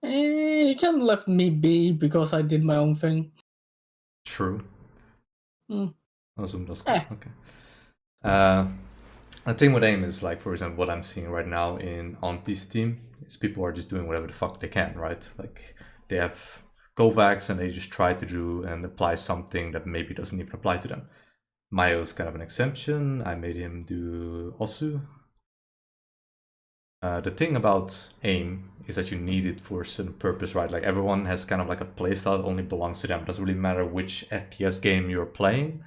You can left me be because I did my own thing. True. Mm. Assume that's Eh. okay. The thing with aim is like, for example, what I'm seeing right now in Auntie's team is people are just doing whatever the fuck they can, right? Like they have Kovacs and they just try to do and apply something that maybe doesn't even apply to them. Mayo's kind of an exception. I made him do Osu. The thing about aim is that you need it for a certain purpose, right? Like everyone has kind of like a playstyle that only belongs to them. It doesn't really matter which FPS game you're playing.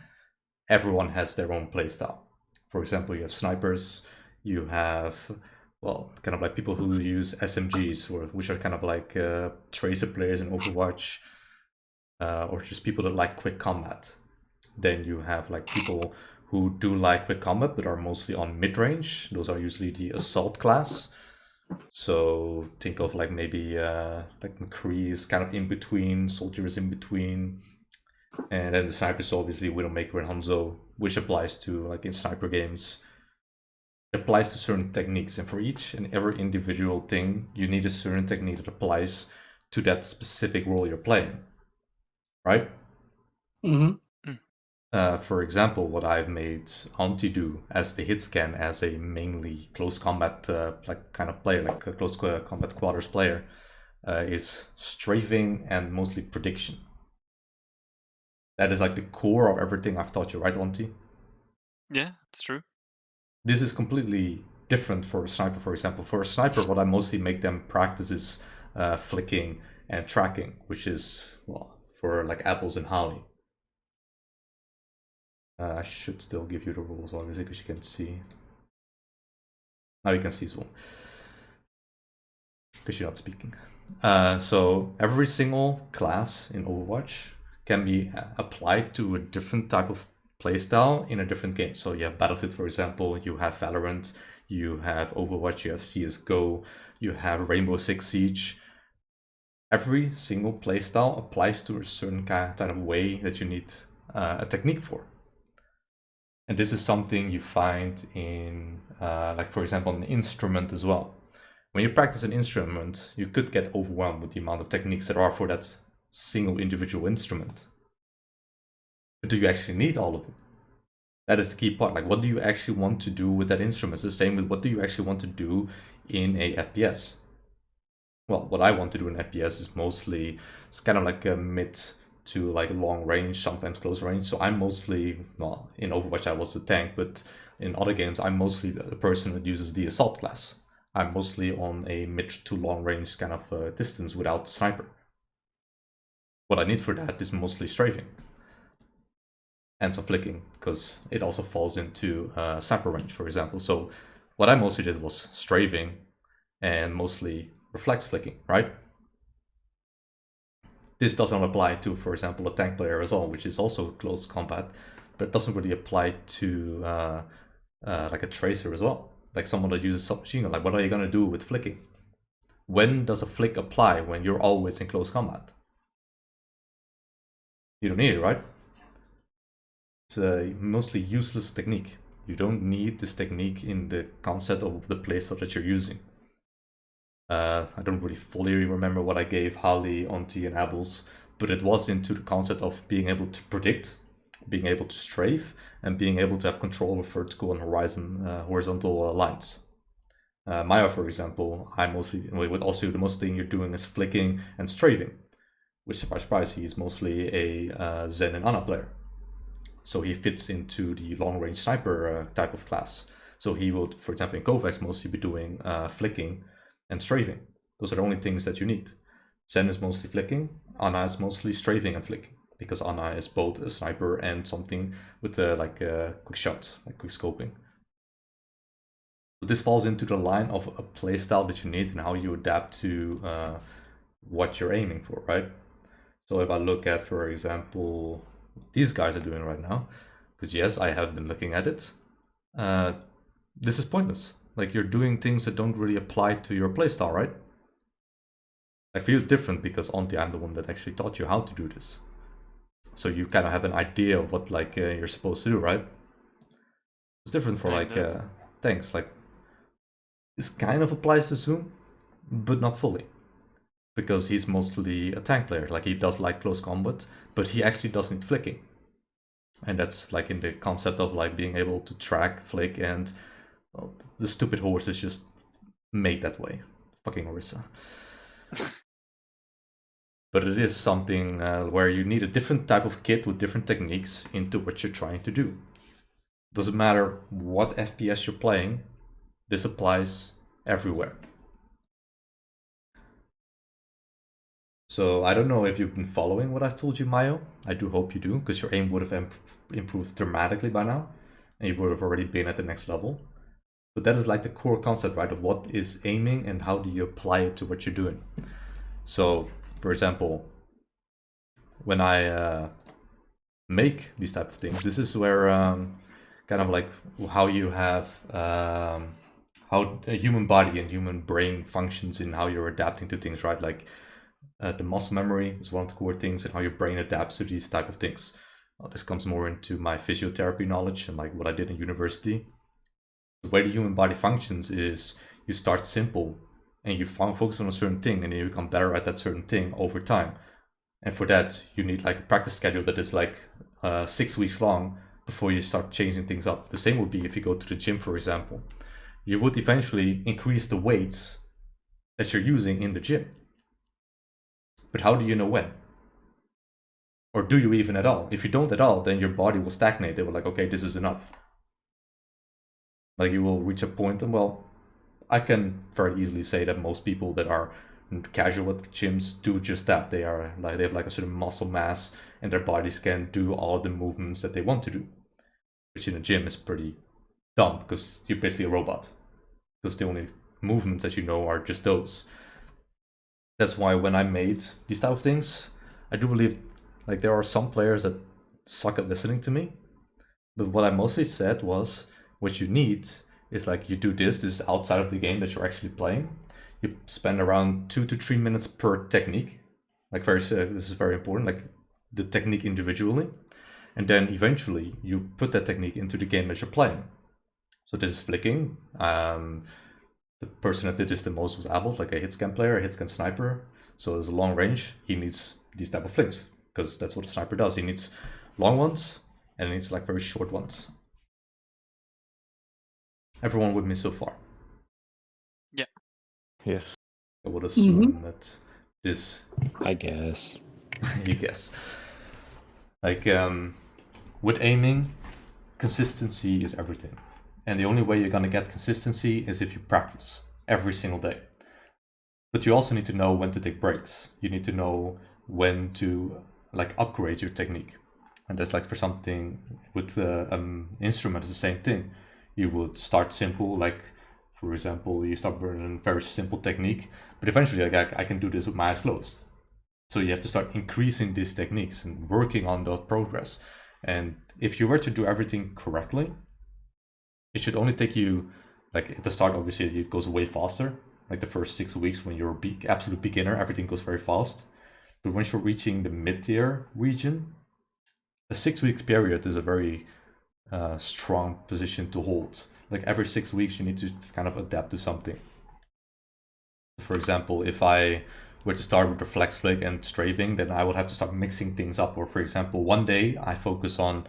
Everyone has their own playstyle. For example, you have snipers, you have, well, kind of like people who use SMGs, which are kind of like tracer players in Overwatch, or just people that like quick combat. Then you have like people who do like quick combat but are mostly on mid range. Those are usually the assault class. So think of like maybe like McCree is kind of in between, Soldier is in between, and then the sniper is obviously Widowmaker and Hanzo, which applies to like in sniper games. It applies to certain techniques, and for each and every individual thing, you need a certain technique that applies to that specific role you're playing, right? Mm-hmm. For example, what I've made Auntie do as the hit scan as a mainly close combat like kind of player, like a close combat quarters player, is strafing and mostly prediction. That is like the core of everything I've taught you, right, Auntie? Yeah, it's true. This is completely different for a sniper, for example. For a sniper, what I mostly make them practice is flicking and tracking, which is, well, for like apples and holly. I should still give you the rules, obviously, because you can see. Now you can see as well, because you're not speaking. So every single class in Overwatch can be applied to a different type of playstyle in a different game. So you have Battlefield, for example, you have Valorant, you have Overwatch, you have CSGO, you have Rainbow Six Siege. Every single playstyle applies to a certain kind of way that you need a technique for. And this is something you find in, like for example, an instrument as well. When you practice an instrument, you could get overwhelmed with the amount of techniques that are for that single individual instrument. But do you actually need all of them? That is the key part. Like, what do you actually want to do with that instrument? It's the same with what do you actually want to do in a FPS? Well, what I want to do in FPS is mostly, it's kind of like a mid to like long range, sometimes close range. So I'm mostly, well, in Overwatch I was the tank, but in other games I'm mostly the person that uses the assault class. I'm mostly on a mid to long range kind of distance without sniper. What I need for that is mostly strafing and some flicking, because it also falls into sniper range, for example. So what I mostly did was strafing and mostly reflex flicking, right? This doesn't apply to, for example, a tank player as well, which is also close combat, but it doesn't really apply to like a tracer as well. Like someone that uses submachine gun, like what are you gonna do with flicking? When does a flick apply when you're always in close combat? You don't need it, right? It's a mostly useless technique. You don't need this technique in the concept of the playstyle that you're using. I don't really fully remember what I gave Holly, Auntie, and Abels, but it was into the concept of being able to predict, being able to strafe, and being able to have control of vertical and horizontal lines. Maya, for example, I mostly, with also the most thing you're doing is flicking and strafing, which, surprise, he's mostly a Zen and Ana player. So he fits into the long range sniper type of class. So he would, for example, in Kovacs, mostly be doing flicking and strafing. Those are the only things that you need. Zen is mostly flicking, Ana is mostly strafing and flicking, because Ana is both a sniper and something with like a quick shot, like quick scoping. So this falls into the line of a playstyle that you need and how you adapt to what you're aiming for, right? So if I look at, for example, these guys are doing right now, because yes, I have been looking at it, this is pointless. Like, you're doing things that don't really apply to your playstyle, right? I feel it's different because Auntie, I'm the one that actually taught you how to do this. So you kind of have an idea of what like you're supposed to do, right? It's different for Kind like of. tanks. Like, this kind of applies to Zoom, but not fully. because he's mostly a tank player. Like, he does like close combat, but he actually does need flicking. And that's like in the concept of like being able to track, flick, and well, the stupid horse is just made that way. Fucking Orisa. But it is something where you need a different type of kit with different techniques into what you're trying to do. Doesn't matter what FPS you're playing, this applies everywhere. So I don't know if you've been following what I told you, Mayo. I do hope you do, because your aim would have improved dramatically by now, and you would have already been at the next level. But that is like the core concept, right, of what is aiming and how do you apply it to what you're doing. So, for example, when I make these type of things, this is where kind of like how you have how a human body and human brain functions in how you're adapting to things, right? Like the muscle memory is one of the core things, and how your brain adapts to these type of things. This comes more into my physiotherapy knowledge and like what I did in university. The way the human body functions is you start simple and you focus on a certain thing, and then you become better at that certain thing over time. And for that, you need like a practice schedule that is like 6 weeks long before you start changing things up. The same would be if you go to the gym, for example. You would eventually increase the weights that you're using in the gym. But how do you know when? Or do you even at all? If you don't at all, then your body will stagnate. They will like, okay, this is enough. Like, you will reach a point, and well, I can very easily say that most people that are casual at gyms do just that. They are like, they have like a certain muscle mass, and their bodies can do all the movements that they want to do, which in a gym is pretty dumb, because you're basically a robot, because the only movements that you know are just those. That's why when I made these type of things, I do believe like there are some players that suck at listening to me, but what I mostly said was, what you need is like, you do this is outside of the game that you're actually playing. You spend around 2 to 3 minutes per technique. Like, this is very important, like the technique individually. And then eventually you put that technique into the game that you're playing. So this is flicking. The person that did this the most was Abel, like a hitscan player, a hitscan sniper. So there's a long range. He needs these type of flicks, because that's what a sniper does. He needs long ones, and he needs like very short ones. Everyone with me so far? Yeah. Yes. I would assume that this... I guess. You guess. Like, with aiming, consistency is everything. And the only way you're gonna get consistency is if you practice every single day. But you also need to know when to take breaks. You need to know when to like upgrade your technique. And that's like for something with instrument, it's the same thing. You would start simple, like for example, you start learning a very simple technique, but eventually like, I can do this with my eyes closed. So you have to start increasing these techniques and working on those progress. And if you were to do everything correctly, it should only take you, like at the start, obviously it goes way faster. Like the first 6 weeks when you're absolute beginner, everything goes very fast. But once you're reaching the mid-tier region, a 6 week period is a very strong position to hold. Like every 6 weeks you need to kind of adapt to something. For example, if I were to start with the flex flick and strafing, then I would have to start mixing things up. Or for example, one day I focus on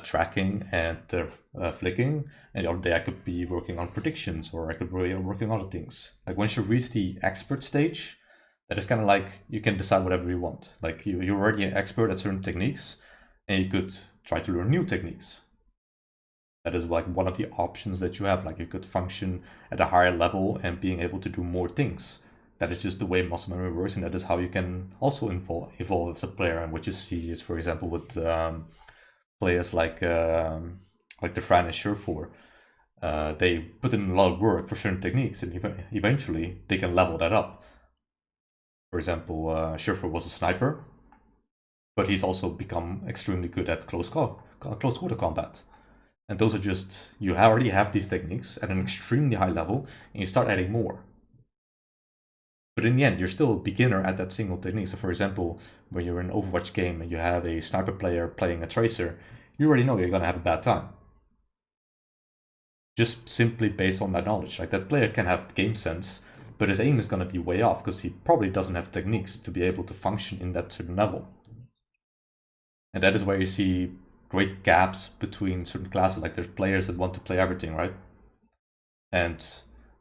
tracking and flicking, and the other day I could be working on predictions, or I could be working on other things. Like once you reach the expert stage, that is kind of like you can decide whatever you want. Like you're already an expert at certain techniques, and you could try to learn new techniques. That is like one of the options that you have. Like you could function at a higher level and being able to do more things. That is just the way muscle memory works, and that is how you can also evolve as a player. And what you see is, for example, with players like the Fran and Surefour, they put in a lot of work for certain techniques, and eventually they can level that up. For example, Surefour was a sniper, but he's also become extremely good at close quarter combat. And those are just, you already have these techniques at an extremely high level, and you start adding more. But in the end, you're still a beginner at that single technique. So for example, when you're in an Overwatch game and you have a sniper player playing a tracer, you already know you're going to have a bad time. Just simply based on that knowledge. Like that player can have game sense, but his aim is going to be way off because he probably doesn't have techniques to be able to function in that certain level. And that is where you see great gaps between certain classes. Like there's players that want to play everything, right? And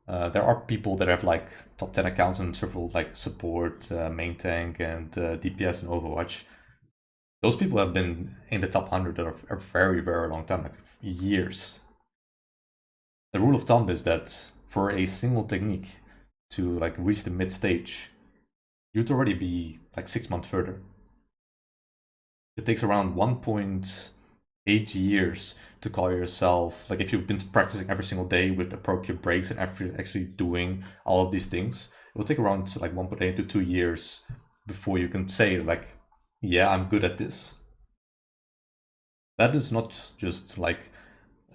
there are people that have like top 10 accounts in several like support, main tank, and DPS and Overwatch. Those people have been in the top 100 for a very, very long time, like years. The rule of thumb is that for a single technique to like reach the mid stage, you'd already be like 6 months further. It takes around 1.8 years to call yourself, like if you've been practicing every single day with appropriate breaks and actually doing all of these things, it will take around like 1.8 to 2 years before you can say like, yeah, I'm good at this. That is not just like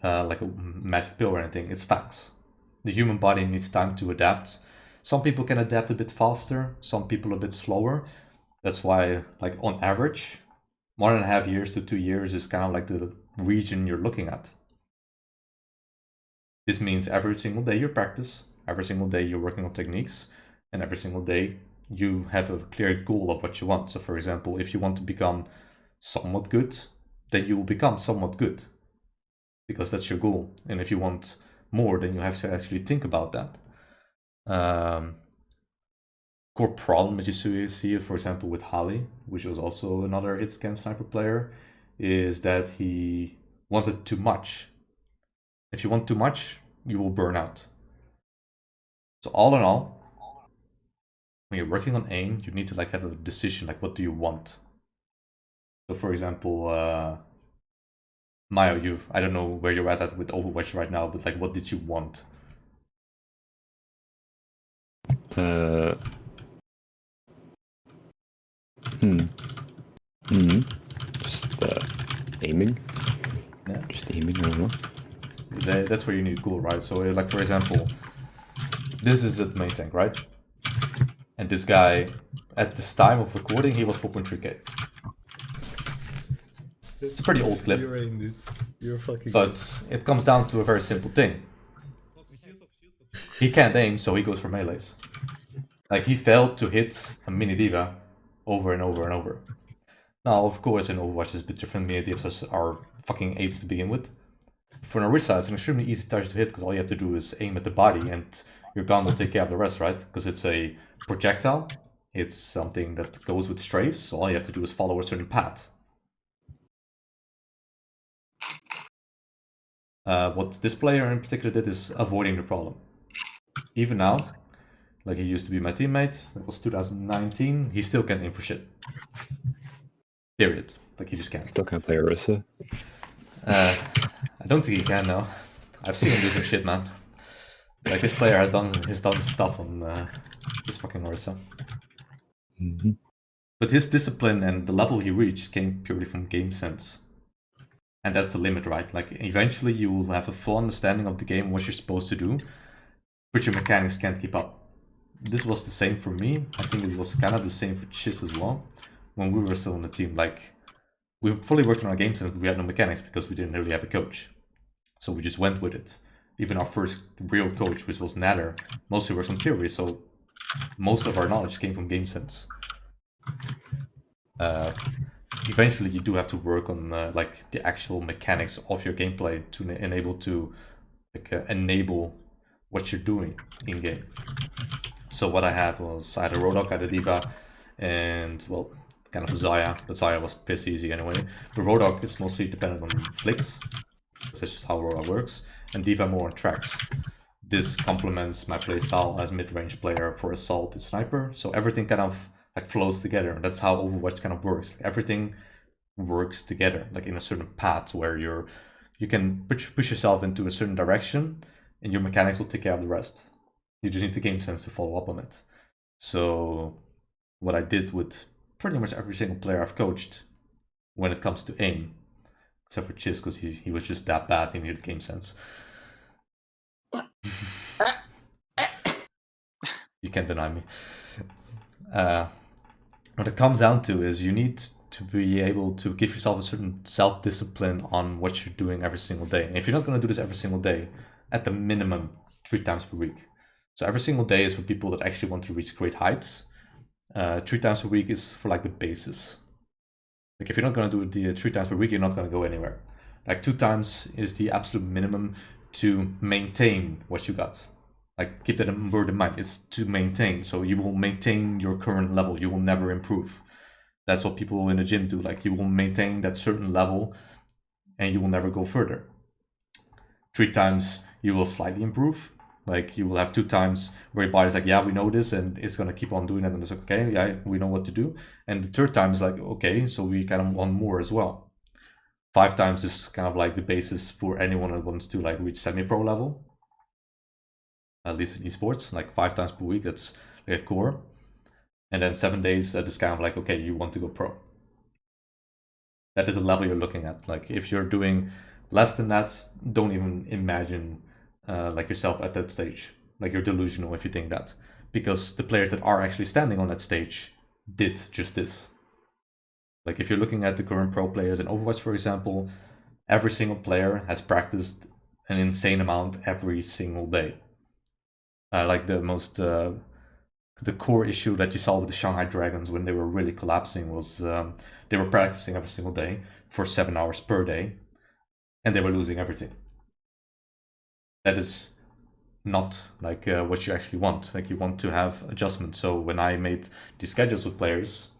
a magic pill or anything, it's facts. The human body needs time to adapt. Some people can adapt a bit faster, some people a bit slower. That's why, like on average, 1.5 years to 2 years is kind of like the region you're looking at. This means every single day you practice, every single day you're working on techniques, and every single day you have a clear goal of what you want. So for example, if you want to become somewhat good, then you will become somewhat good, because that's your goal. And if you want more, then you have to actually think about that. Core problem that you see, for example, with Hali, which was also another hit scan sniper player, is that he wanted too much. If you want too much, you will burn out. So all in all, when you're working on aim, you need to like have a decision, like what do you want? So for example, Mayo, I don't know where you're at with Overwatch right now, but like what did you want? Just aiming. Yeah. Just aiming, I don't know. That's where you need goal, right? So like for example, this is at main tank, right? And this guy, at this time of recording, he was 4.3k. It's a pretty old clip. You're in, dude. You're fucking. But it comes down to a very simple thing. He can't aim, so he goes for melees. Like he failed to hit a mini diva over and over and over. Now, of course, in Overwatch it's a bit different. Mini divas are fucking 8s to begin with. For Narissa, it's an extremely easy target to hit because all you have to do is aim at the body and your gun will take care of the rest, right? Because it's a projectile. It's something that goes with strafes, so all you have to do is follow a certain path. What this player in particular did is avoiding the problem. Even now, like he used to be my teammate, that was 2019, he still can't aim for shit. Period. Like he just can't. Still can't play Orisa. I don't think he can now. I've seen him do some shit, man. Like this player has done stuff on this fucking Orisa. But his discipline and the level he reached came purely from game sense. And that's the limit, right? Like eventually you will have a full understanding of the game, what you're supposed to do, but your mechanics can't keep up. This was the same for me. I think it was kind of the same for Chiz as well. When we were still on the team, like we fully worked on our game sense, but we had no mechanics because we didn't really have a coach. So we just went with it. Even our first real coach, which was Nader, mostly works on theory, so most of our knowledge came from game sense. Eventually you do have to work on like the actual mechanics of your gameplay to enable what you're doing in game. So what I had was I had a Roadhog, I had a Diva, and well, kind of Zaya. The Zaya was piss easy anyway. The Roadhog is mostly dependent on flicks, because that's just how Roadhog works, and Diva more on tracks. This complements my playstyle as mid-range player for Assault and Sniper, so everything kind of like flows together. That's how Overwatch kind of works. Like, everything works together, like in a certain path where you can push yourself into a certain direction, and your mechanics will take care of the rest. You just need the game sense to follow up on it. So what I did with pretty much every single player I've coached when it comes to aim, except for Chiz, because he was just that bad, he needed game sense. You can't deny me. What it comes down to is you need to be able to give yourself a certain self-discipline on what you're doing every single day. And if you're not going to do this every single day, at the minimum 3 times per week. So every single day is for people that actually want to reach great heights. 3 times per week is for like the basis. Like if you're not going to do it 3 times per week, you're not going to go anywhere. Like 2 times is the absolute minimum to maintain what you got. Like keep that word in mind. It's to maintain. So you will maintain your current level. You will never improve. That's what people in the gym do. Like you will maintain that certain level and you will never go further. 3 times you will slightly improve. Like you will have 2 times where your body's like, yeah, we know this, and it's gonna keep on doing it, and it's like, okay, yeah, we know what to do. And the 3rd time is like, okay, so we kind of want more as well. 5 times is kind of like the basis for anyone that wants to like reach semi-pro level. At least in esports, like 5 times per week, that's like a core. And then 7 days, that is kind of like, okay, you want to go pro. That is the level you're looking at. Like if you're doing less than that, don't even imagine like yourself at that stage. Like you're delusional if you think that, because the players that are actually standing on that stage did just this. Like if you're looking at the current pro players in Overwatch, for example, every single player has practiced an insane amount every single day. Like the core issue that you saw with the Shanghai Dragons when they were really collapsing was they were practicing every single day for 7 hours per day, and they were losing everything. That is not like what you actually want. Like you want to have adjustments. So when I made these schedules with players,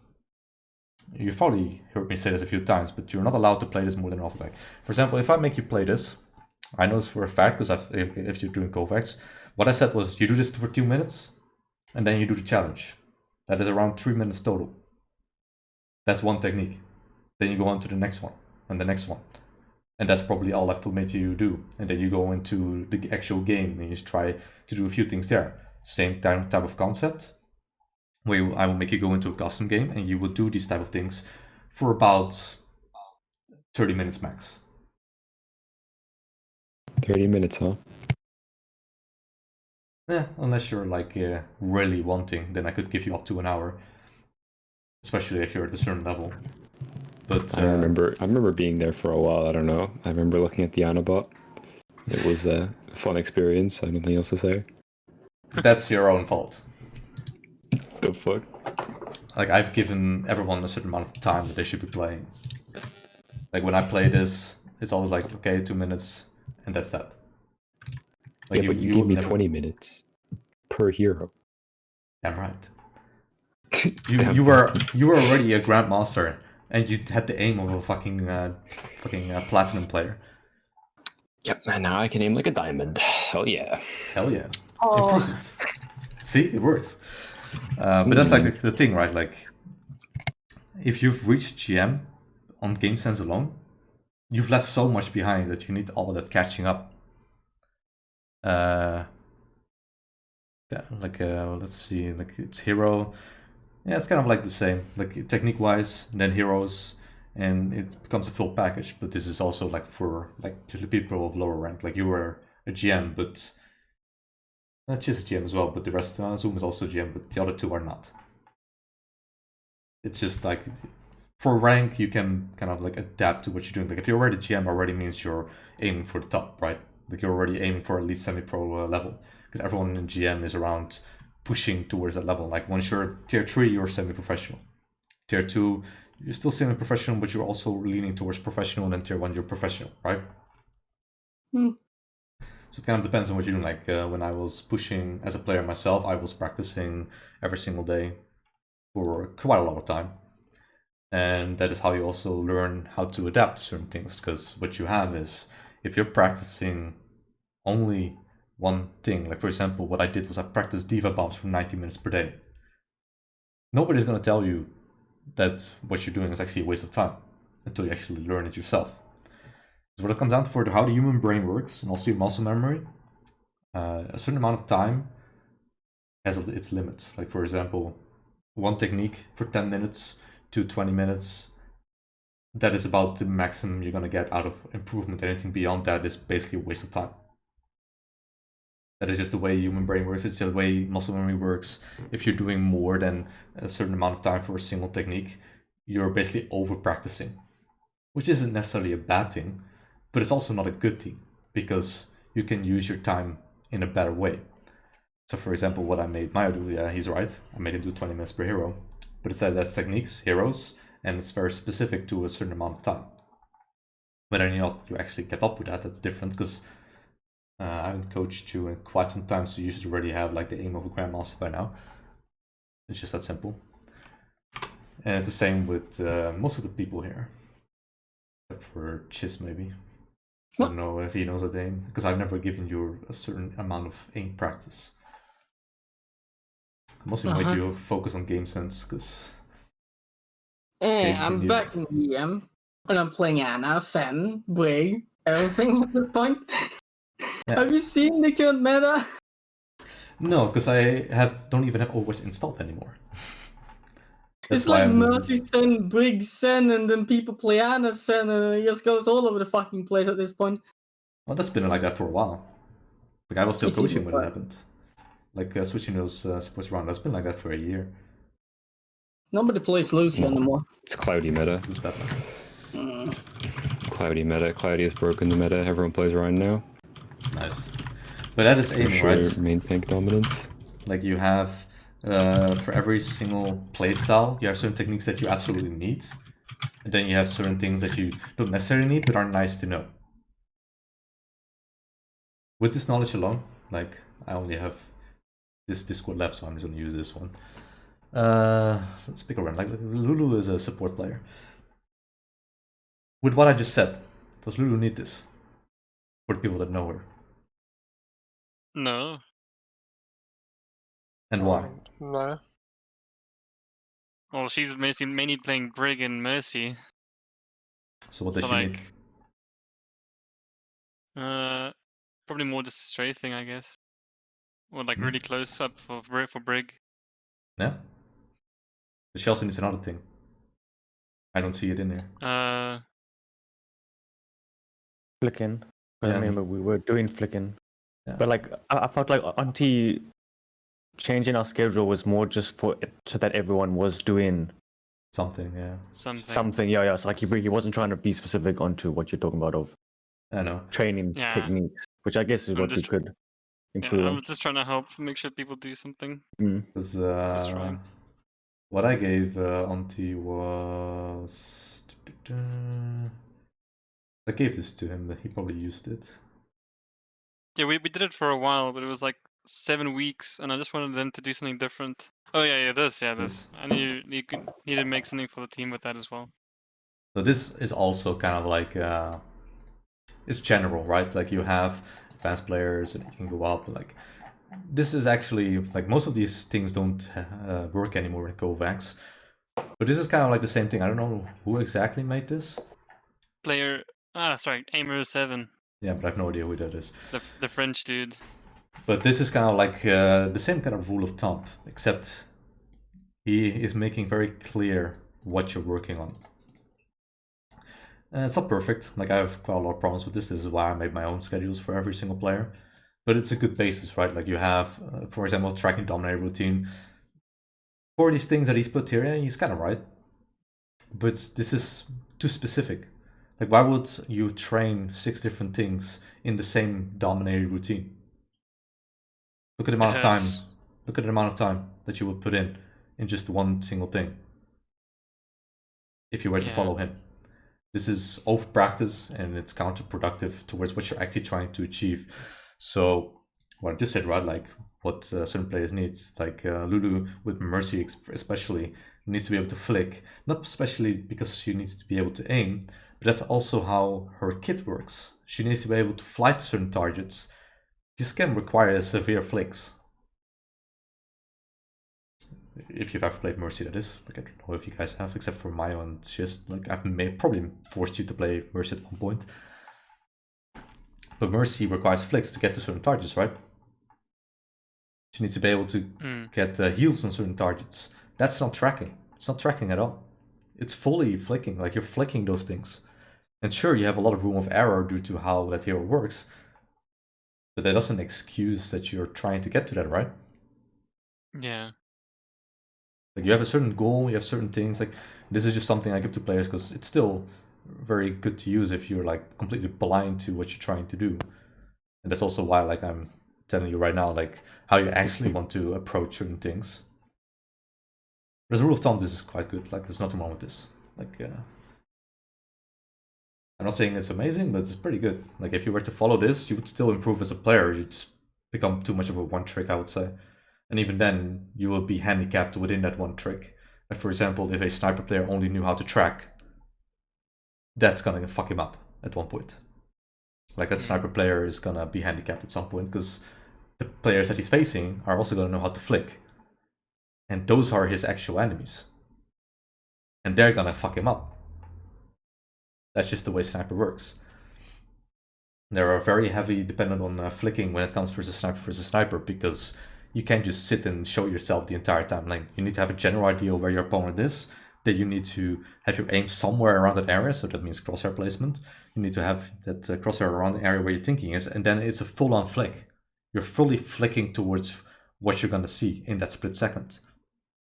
you've probably heard me say this a few times, but you're not allowed to play this more than often. Like, for example, if I make you play this, I know this for a fact because if you're doing Kovacs, what I said was you do this for 2 minutes, and then you do the challenge. That is around 3 minutes total. That's one technique. Then you go on to the next one and the next one. And that's probably all I've told you do. And then you go into the actual game and you just try to do a few things there. Same type of concept, where I will make you go into a custom game and you will do these type of things for about 30 minutes max. 30 minutes, huh? Yeah, unless you're like really wanting, then I could give you up to an hour. Especially if you're at a certain level. But I remember being there for a while. I don't know. I remember looking at the Anabot. It was a fun experience. I have nothing else to say. that's your own fault. The fuck? Like I've given everyone a certain amount of time that they should be playing. Like when I play this, it's always like, okay, 2 minutes, and that's that. Like yeah, but you gave me 20 minutes per hero. Damn right. You were already a grandmaster, and you had the aim of a fucking platinum player. Yep, and now I can aim like a diamond. Hell yeah. Hell yeah. Oh. Improvement. See, it works. But that's like the thing, right? Like, if you've reached GM on game sense alone, you've left so much behind that you need all of that catching up. Let's see, like it's hero. Yeah, it's kind of like the same, like technique-wise, and then heroes, and it becomes a full package. But this is also like for like the people of lower rank. Like you were a GM, but not just GM as well. But the rest, Zoom is also GM, but the other two are not. It's just like for rank, you can kind of like adapt to what you're doing. Like if you're already GM, already means you're aiming for the top, right? Like you're already aiming for at least semi-pro level, because everyone in GM is around pushing towards that level. Like once you're tier 3, you're semi-professional. Tier 2, you're still semi-professional, but you're also leaning towards professional, and then tier 1, you're professional, right? So it kind of depends on what you're doing. Like when I was pushing as a player myself, I was practicing every single day for quite a lot of time. And that is how you also learn how to adapt to certain things, because what you have is, if you're practicing only one thing, like for example, what I did was I practiced diva bombs for 90 minutes per day. Nobody's going to tell you that what you're doing is actually a waste of time until you actually learn it yourself. So what it comes down to for how the human brain works, and also your muscle memory, a certain amount of time has its limits. Like for example, one technique for 10 minutes to 20 minutes, that is about the maximum you're going to get out of improvement. Anything beyond that is basically a waste of time. That is just the way human brain works. It's just the way muscle memory works. If you're doing more than a certain amount of time for a single technique, you're basically over practicing, which isn't necessarily a bad thing, but it's also not a good thing, because you can use your time in a better way. So for example, what I made Maya do, yeah, he's right. I made him do 20 minutes per hero. But it's that that's techniques, heroes, and it's very specific to a certain amount of time. Whether or not you actually get up with that, that's different, because I haven't coached you in quite some time, so you should already have like the aim of a Grandmaster by now. It's just that simple. And it's the same with most of the people here. Except for Chiz, maybe. I don't know if he knows that aim, because I've never given you a certain amount of aim practice. I mostly made you focus on game sense, because... Hey, I'm back in EM, and I'm playing Anna, Sen, Brig, everything at this point. Yeah. Have you seen the current meta? No, because I don't even have Overwatch installed anymore. It's like Mercy Sen, Brig Sen, and then people play Anna Sen, and it just goes all over the fucking place at this point. Well, that's been like that for a while. Like I was still coaching when it happened. Like switching those supports around, that's been like that for a year. Nobody plays Lucy anymore. It's cloudy meta. It's better. Cloudy meta. Cloudy has broken the meta. Everyone plays around now. Nice. But that is aiming, right? Main tank dominance. Like you have, for every single playstyle, you have certain techniques that you absolutely need. And then you have certain things that you don't necessarily need, but are nice to know. With this knowledge alone, like, I only have this Discord left, so I'm just going to use this one. Let's pick a run. Like, Lulu is a support player. With what I just said, does Lulu need this? For the people that know her. No. And why? No. Well, she's mainly playing Brig and Mercy. So what does she need? Probably more just strafing, I guess. Or like really close up for Brig. Yeah. But she also needs another thing. I don't see it in here. Flicking. I remember we were doing flicking. Yeah. But like I felt like Auntie changing our schedule was more just so that everyone was doing something, yeah. Something, yeah. So like he wasn't trying to be specific onto what you're talking about of I know. Training techniques, which I guess is what we could improve. Yeah, I'm just trying to help make sure people do something. Because what I gave Auntie was... I gave this to him, but he probably used it. Yeah, we did it for a while, but it was like 7 weeks, and I just wanted them to do something different. Oh yeah, this. I knew you need to make something for the team with that as well. So this is also kind of like it's general, right? Like you have advanced players and you can go up. Like this is actually like most of these things don't work anymore in Kovacs, but this is kind of like the same thing. I don't know who exactly made this. Aimer 7. Yeah, but I have no idea who that is. The French dude. But this is kind of like the same kind of rule of thumb, except he is making very clear what you're working on. It's not perfect. Like I have quite a lot of problems with this. This is why I made my own schedules for every single player. But it's a good basis, right? Like you have, for example, tracking dominator routine. For these things that he's put here, yeah, he's kind of right. But this is too specific. Like why would you train 6 different things in the same dominator routine? Look at the amount of time. Look at the amount of time that you would put in just one single thing. If you were to follow him. This is over practice and it's counterproductive towards what you're actually trying to achieve. So what I just said, right? Like what certain players need, like Lulu with Mercy especially needs to be able to flick. Not especially because she needs to be able to aim, but that's also how her kit works. She needs to be able to fly to certain targets. This can require severe flicks. If you've ever played Mercy, that is. Like I don't know if you guys have, except for Mayo and just like I've probably forced you to play Mercy at one point. But Mercy requires flicks to get to certain targets, right? She needs to be able to get heals on certain targets. That's not tracking. It's not tracking at all. It's fully flicking, like you're flicking those things. And sure, you have a lot of room of error due to how that hero works. But that doesn't excuse that you're trying to get to that, right? Yeah. Like you have a certain goal, you have certain things. Like this is just something I give to players because it's still very good to use if you're like completely blind to what you're trying to do. And that's also why like I'm telling you right now, like how you actually want to approach certain things. As a rule of thumb, this is quite good. Like, there's nothing wrong with this. Like, I'm not saying it's amazing, but it's pretty good. Like, if you were to follow this, you would still improve as a player. You just become too much of a one trick, I would say. And even then, you will be handicapped within that one trick. Like, for example, if a sniper player only knew how to track, that's gonna fuck him up at one point. Like, that sniper player is gonna be handicapped at some point, because the players that he's facing are also gonna know how to flick. And those are his actual enemies. And they're gonna fuck him up. That's just the way sniper works. They are very heavy dependent on flicking when it comes versus sniper, because you can't just sit and show yourself the entire time. Like, you need to have a general idea of where your opponent is. Then you need to have your aim somewhere around that area, so that means crosshair placement. You need to have that crosshair around the area where your thinking is, and then it's a full-on flick. You're fully flicking towards what you're gonna see in that split second.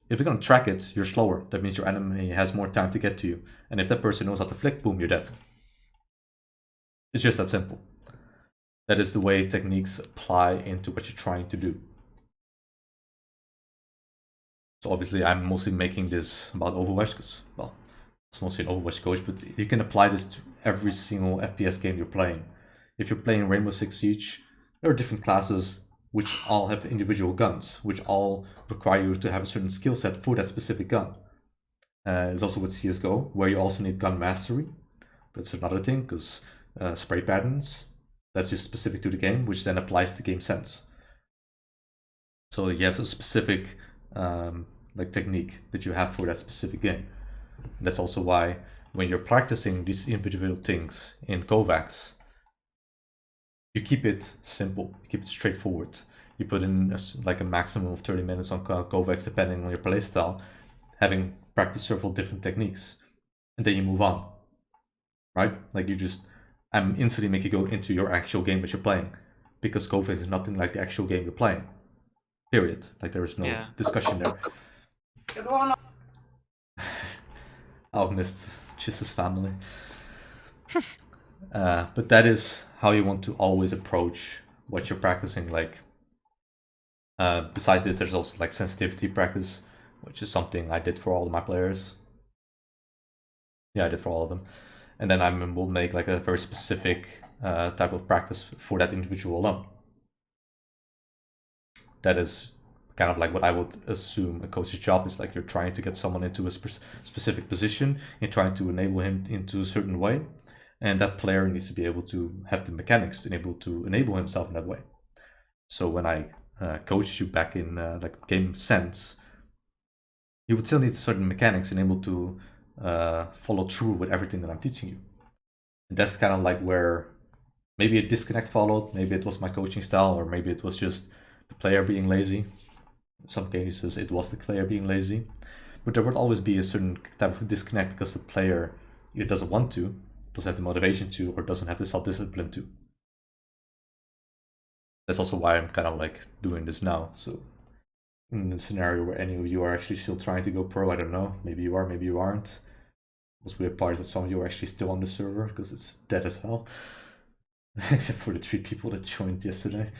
If you're gonna track it, you're slower. That means your enemy has more time to get to you. And if that person knows how to flick, boom, you're dead. It's just that simple. That is the way techniques apply into what you're trying to do. So obviously I'm mostly making this about Overwatch because, well, it's mostly an Overwatch coach, but you can apply this to every single FPS game you're playing. If you're playing Rainbow Six Siege, there are different classes which all have individual guns, which all require you to have a certain skill set for that specific gun. It's also with CSGO, where you also need gun mastery. That's another thing, because spray patterns, that's just specific to the game, which then applies to game sense. So you have a specific like technique that you have for that specific game. And that's also why when you're practicing these individual things in Kovacs, you keep it simple, you keep it straightforward. You put in like a maximum of 30 minutes on Kovacs depending on your playstyle, having practiced several different techniques, and then you move on, right? Like I'm instantly make you go into your actual game that you're playing, because Kovacs is nothing like the actual game you're playing. Period. Like there is no discussion there. I've missed Chiss's family. But that is how you want to always approach what you're practicing. Like, besides this, there's also like sensitivity practice, which is something I did for all of my players. Yeah, I did for all of them. And then I will make like a very specific type of practice for that individual alone. That is kind of like what I would assume a coach's job is. Like, you're trying to get someone into a specific position, you're trying to enable him into a certain way, and that player needs to be able to have the mechanics to enable himself in that way. So when I coached you back in like game sense, you would still need certain mechanics and able to follow through with everything that I'm teaching you. And that's kind of like where maybe a disconnect followed. Maybe it was my coaching style, or maybe it was just the player being lazy. In some cases it was the player being lazy, but there would always be a certain type of disconnect because the player either doesn't want to, doesn't have the motivation to, or doesn't have the self-discipline to. That's also why I'm kind of like doing this now. So in the scenario where any of you are actually still trying to go pro, I don't know, maybe you are, maybe you aren't. Most weird part is that some of you are actually still on the server because it's dead as hell. Except for the 3 people that joined yesterday.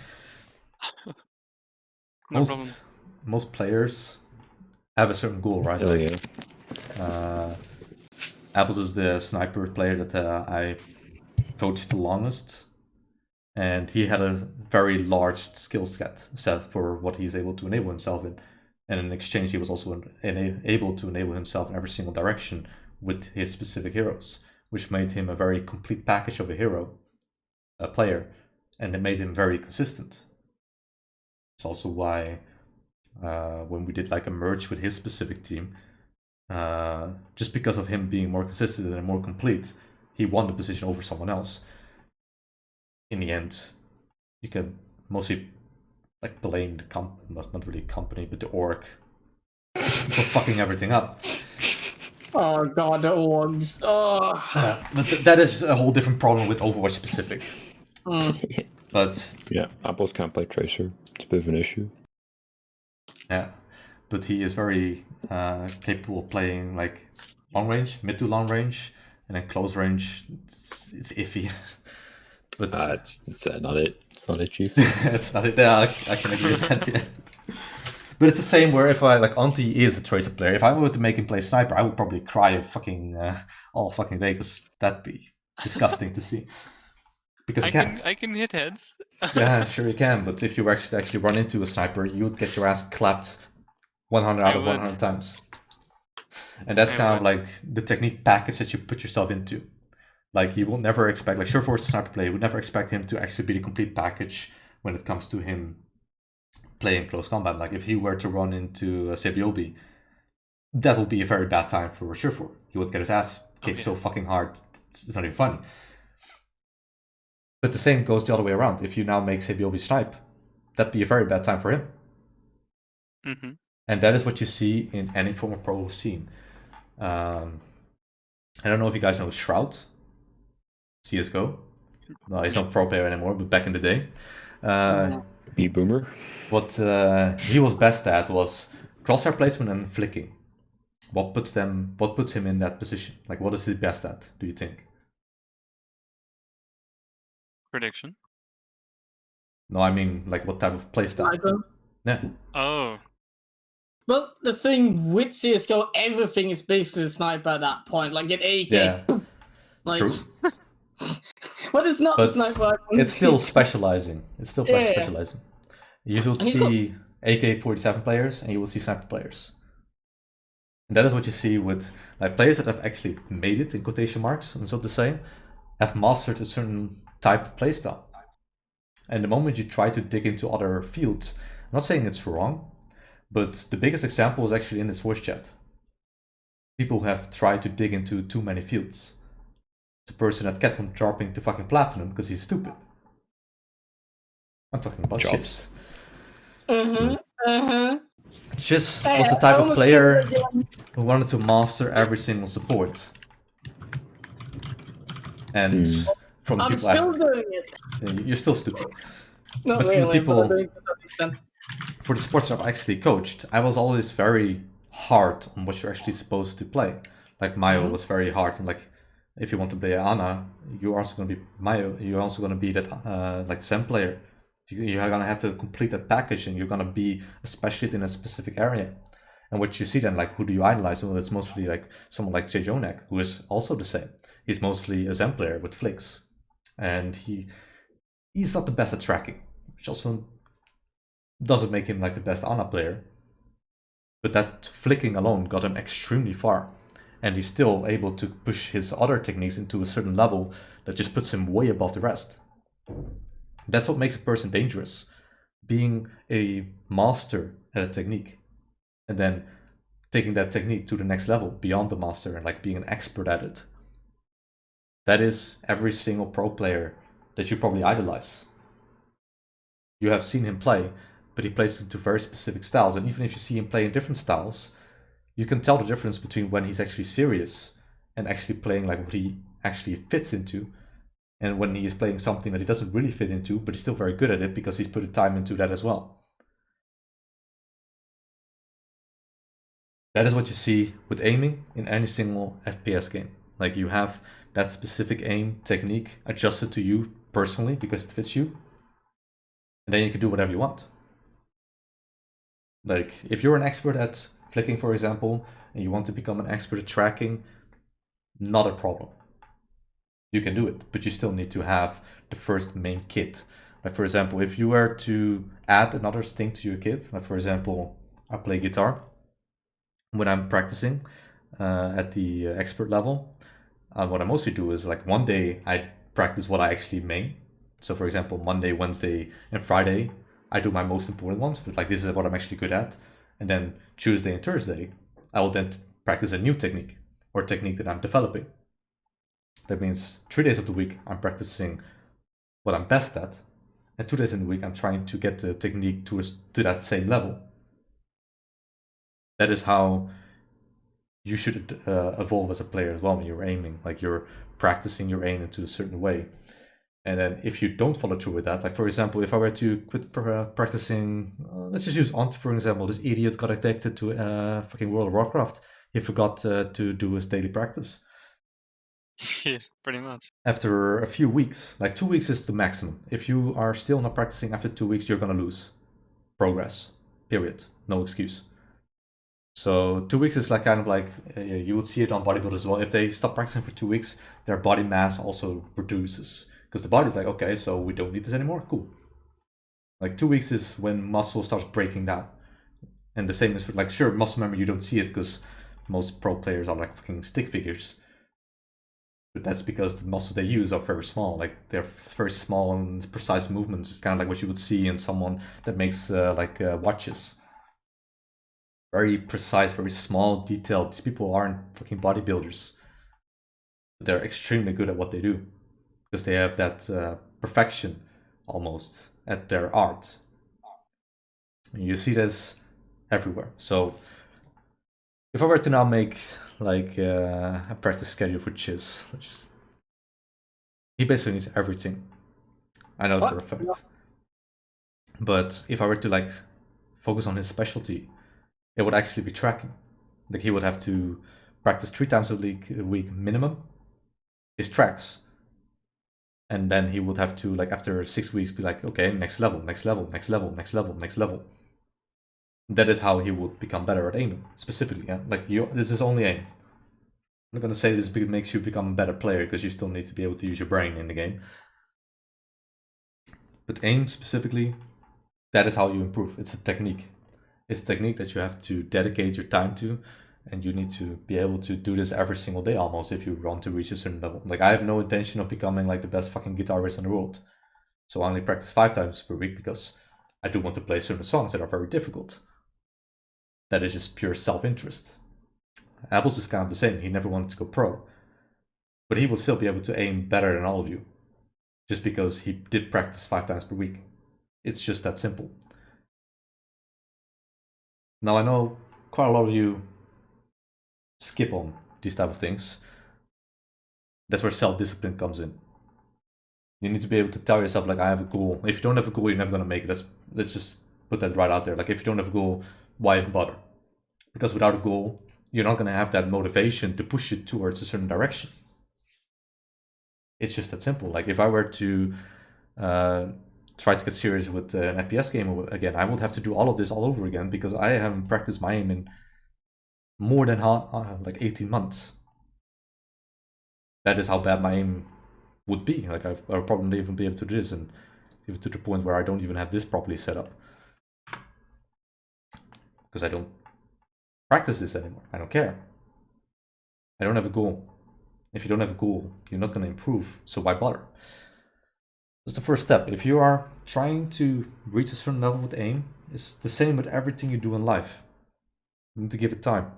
No problem. Most players have a certain goal, right? Oh, yeah. Apples is the sniper player that I coached the longest, and he had a very large skill set for what he's able to enable himself in. And in exchange, he was also able to enable himself in every single direction with his specific heroes, which made him a very complete package of a player, and it made him very consistent. It's also why when we did like a merge with his specific team, just because of him being more consistent and more complete, he won the position over someone else. In the end, you can mostly like blame the not really company, but the org for fucking everything up. Oh god, the orgs. Oh. Yeah, but that is a whole different problem with Overwatch specific. But yeah, Apples can't play Tracer. It's a bit of an issue. Yeah, but he is very capable of playing like long range, mid to long range, and then close range. It's iffy. But it's not it. It's not it, Chief. It's not it. Yeah, I can agree with that. Yeah. But it's the same where if I like Auntie is a Tracer player, if I were to make him play sniper, I would probably cry fucking all fucking day because that'd be disgusting to see. Because you can't. I can hit heads. Yeah, sure you can. But if you actually run into a sniper, you would get your ass clapped 100 out of 100 times. And that's kind of like the technique package that you put yourself into. Like you will never expect, like Sureforce sniper player, you would never expect him to actually be the complete package when it comes to him playing close combat. Like if he were to run into a Sebiobi, that would be a very bad time for Sureforce. He would get his ass kicked so fucking hard, it's not even funny. But the same goes the other way around. If you now make Sebiobi snipe, that'd be a very bad time for him. Mm-hmm. And that is what you see in any form of pro scene. I don't know if you guys know Shroud, CSGO. No, he's not pro player anymore, but back in the day. B-Boomer. What he was best at was crosshair placement and flicking. What puts him in that position? Like, what is he best at, do you think? Prediction. No, I mean, like, what type of playstyle? Yeah. Oh. Well, the thing with CSGO, everything is basically a sniper at that point. Like, get AK. Yeah. Like, True. But it's not But a sniper. it's still specializing. It's still specializing. You will see AK-47 players and you will see sniper players. And that is what you see with like players that have actually made it, in quotation marks, and so to say, have mastered a certain type of playstyle. And the moment you try to dig into other fields, I'm not saying it's wrong, but the biggest example is actually in this voice chat. People have tried to dig into too many fields. It's a person that kept on dropping to fucking platinum because he's stupid. I'm talking about Chiz. Chiz was the type of player who wanted to master every single support. And from I'm people still doing it. You're still stupid. Not but really, from people, but I'm doing it to some extent. For the sports I've actually coached, I was always very hard on what you're actually supposed to play. Like Mayo was very hard, and like if you want to play Ana, you're also going to be Mayo. You're also going to be that like Zen player. You're going to have to complete that package, and you're going to be a specialist in a specific area. And what you see then, like, who do you idolize? Well, it's mostly like someone like Jay Jonak, who is also the same. He's mostly a Zen player with flicks, and he's not the best at tracking, which also doesn't make him like the best Ana player. But that flicking alone got him extremely far, and he's still able to push his other techniques into a certain level that just puts him way above the rest. That's what makes a person dangerous, being a master at a technique, and then taking that technique to the next level beyond the master and like being an expert at it. That is every single pro player that you probably idolize. You have seen him play, but he plays into very specific styles, and even if you see him play in different styles, you can tell the difference between when he's actually serious and actually playing like what he actually fits into, and when he is playing something that he doesn't really fit into, but he's still very good at it because he's put the time into that as well. That is what you see with aiming in any single FPS game. Like you have that specific aim technique adjusted to you personally because it fits you, and then you can do whatever you want. Like if you're an expert at flicking, for example, and you want to become an expert at tracking, not a problem. You can do it, but you still need to have the first main kit. Like for example, if you were to add another thing to your kit, like for example, I play guitar. When I'm practicing at the expert level, what I mostly do is like one day I practice what I actually main. So for example, Monday, Wednesday, and Friday, I do my most important ones, but like this is what I'm actually good at. And then Tuesday and Thursday, I will then practice a new technique or technique that I'm developing. That means 3 days of the week, I'm practicing what I'm best at. And 2 days in the week, I'm trying to get the technique to that same level. That is how you should evolve as a player as well when you're aiming. Like you're practicing your aim into a certain way. And then if you don't follow through with that, like for example, if I were to quit practicing, let's just use Ant for example. This idiot got addicted to fucking World of Warcraft. He forgot to do his daily practice. Yeah, pretty much. After a few weeks, like 2 weeks is the maximum. If you are still not practicing after 2 weeks, you're gonna lose progress. Period. No excuse. So 2 weeks is like kind of like you would see it on bodybuilders as well. If they stop practicing for 2 weeks, their body mass also reduces because the body's like, okay, so we don't need this anymore. Cool. Like 2 weeks is when muscle starts breaking down, and the same is for like sure muscle memory. You don't see it because most pro players are like fucking stick figures. But that's because the muscles they use are very small. Like they're very small and precise movements. It's kind of like what you would see in someone that makes watches. Very precise, very small, detailed. These people aren't fucking bodybuilders. They're extremely good at what they do because they have that perfection almost at their art. And you see this everywhere. So if I were to now make like a practice schedule for Chiz, which is, he basically needs everything. I know for a fact. Yeah. But if I were to like focus on his specialty, it would actually be tracking. Like he would have to practice 3 times a week minimum his tracks. And then he would have to, like after 6 weeks, be like, okay, next level, next level, next level, next level, next level. That is how he would become better at aiming, specifically. Yeah? Like this is only aim. I'm not gonna say this makes you become a better player because you still need to be able to use your brain in the game. But aim specifically, that is how you improve. It's a technique. It's a technique that you have to dedicate your time to, and you need to be able to do this every single day almost if you want to reach a certain level. Like I have no intention of becoming like the best fucking guitarist in the world. So I only practice 5 times per week because I do want to play certain songs that are very difficult. That is just pure self-interest. Apple's is kind of the same. He never wanted to go pro. But he will still be able to aim better than all of you. Just because he did practice 5 times per week. It's just that simple. Now I know quite a lot of you skip on these type of things. That's where self-discipline comes in. You need to be able to tell yourself, like, I have a goal. If you don't have a goal, you're never going to make it. Let's just put that right out there. Like, if you don't have a goal, why even bother? Because without a goal, you're not going to have that motivation to push you towards a certain direction. It's just that simple. Like, if I were to try to get serious with an FPS game again, I would have to do all of this all over again because I haven't practiced my aim in more than like 18 months. That is how bad my aim would be. Like I'll probably even be able to do this, and even to the point where I don't even have this properly set up because I don't practice this anymore. I don't care. I don't have a goal. If you don't have a goal, you're not going to improve, so why bother? That's the first step. If you are trying to reach a certain level with aim, it's the same with everything you do in life. You need to give it time.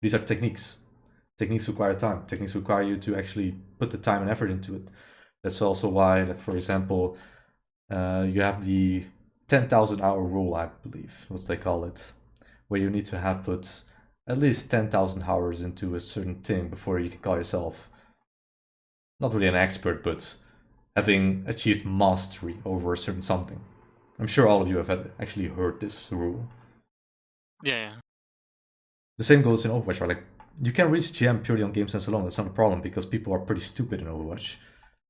These are techniques. Techniques require time. Techniques require you to actually put the time and effort into it. That's also why, like, for example, you have the 10,000 hour rule, I believe, what they call it, where you need to have put at least 10,000 hours into a certain thing before you can call yourself not really an expert, but having achieved mastery over a certain something. I'm sure all of you have actually heard this rule. Yeah. The same goes in Overwatch, right? Like, you can reach GM purely on game sense alone. That's not a problem because people are pretty stupid in Overwatch.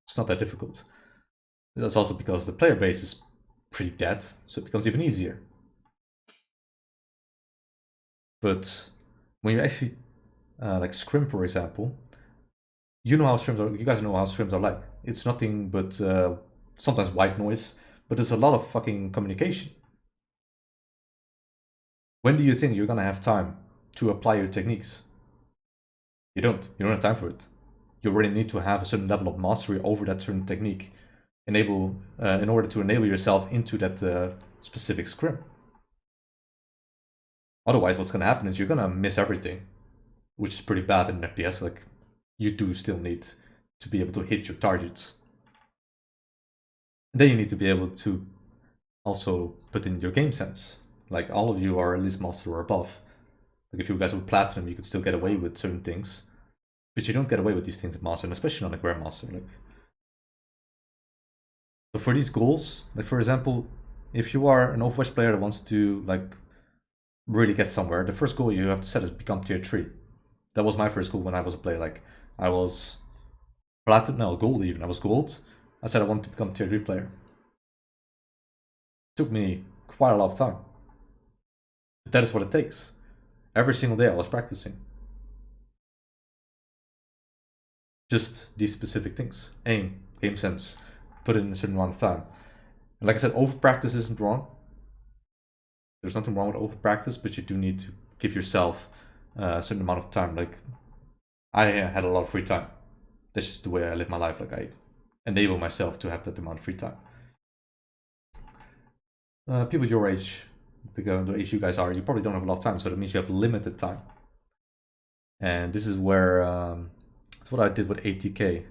It's not that difficult. That's also because the player base is pretty dead, so it becomes even easier. But when you actually like scrim, for example, you know how scrims are. You guys know how scrims are like. It's nothing but sometimes white noise, but there's a lot of fucking communication. When do you think you're gonna have time to apply your techniques? You don't. You don't have time for it. You already need to have a certain level of mastery over that certain technique, in order to enable yourself into that specific scrim. Otherwise, what's gonna happen is you're gonna miss everything, which is pretty bad in FPS. Like, you do still need to be able to hit your targets. And then you need to be able to also put in your game sense. Like, all of you are at least master or above. Like, if you guys were platinum, you could still get away with certain things. But you don't get away with these things at master, and especially on a grandmaster. Like, so for these goals, like for example, if you are an Overwatch player that wants to like really get somewhere, the first goal you have to set is become tier 3. That was my first goal when I was a player. Like, I was platinum, no, gold even. I was gold. I said I wanted to become tier 3 player. It took me quite a lot of time. But that is what it takes. Every single day I was practicing. Just these specific things. Aim, game sense, put it in a certain amount of time. And like I said, over practice isn't wrong. There's nothing wrong with over practice, but you do need to give yourself a certain amount of time. Like, I had a lot of free time. That's just the way I live my life. Like, I enable myself to have that amount of free time. People your age, the age you guys are, you probably don't have a lot of time, so that means you have limited time. And this is where that's what I did with ATK.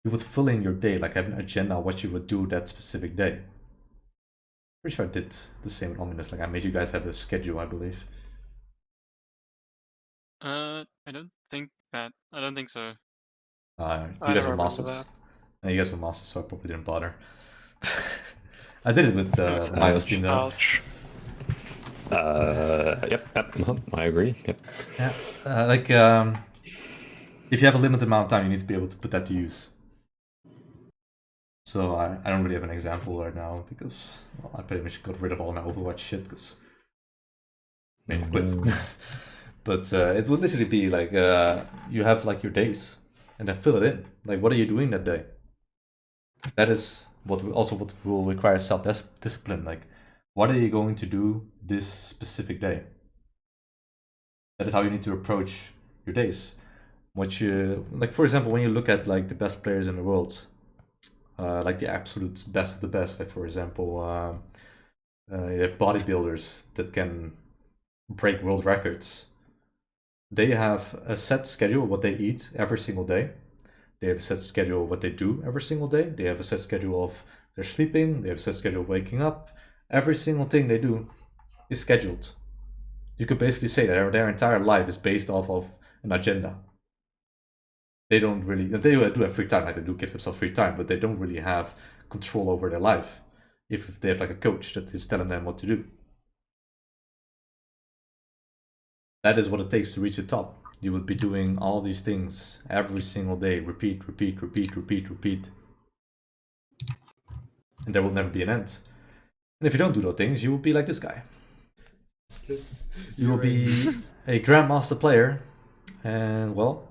You would fill in your day, like have an agenda what you would do that specific day. Pretty sure I did the same with Ominous. Like I made you guys have a schedule, I believe. I don't think so. You guys were masters. And you guys were masters, so I probably didn't bother. I did it with my team though. Ouch. Yep, I agree. Yep. Yeah, if you have a limited amount of time, you need to be able to put that to use. So I don't really have an example right now because I pretty much got rid of all my Overwatch shit because I quit. But it would literally be like you have like your days and then fill it in. Like what are you doing that day? That is what will require self-discipline. Like what are you going to do this specific day? That is how you need to approach your days. What you like, for example, when you look at like the best players in the world, like the absolute best of the best. Like for example, you have bodybuilders that can break world records. They have a set schedule of what they eat every single day. They have a set schedule of what they do every single day. They have a set schedule of their sleeping. They have a set schedule of waking up. Every single thing they do is scheduled. You could basically say that their entire life is based off of an agenda. They don't really, they do have free time, like they do give themselves free time, but they don't really have control over their life if they have like a coach that is telling them what to do. That is what it takes to reach the top. You would be doing all these things every single day, repeat. And there will never be an end. And if you don't do those things, you will be like this guy. You will be a grandmaster player, and well,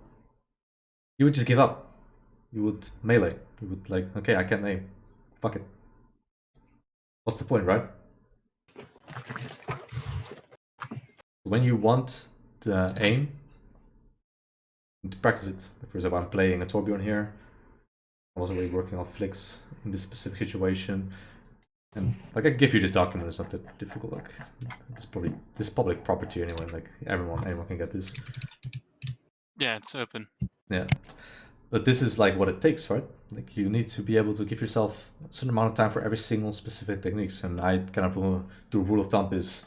you would just give up. You would melee. You would like, okay, I can't aim. Fuck it. What's the point, right? When you want to aim, you need to practice it. For example, I'm playing a Torbjorn here. I was already working on flicks in this specific situation. And like I can give you this document, it's not that difficult. Like it's probably this public property anyway. Like anyone can get this. Yeah, it's open. Yeah, but this is like what it takes, right? Like you need to be able to give yourself a certain amount of time for every single specific techniques. And I kind of the rule of thumb is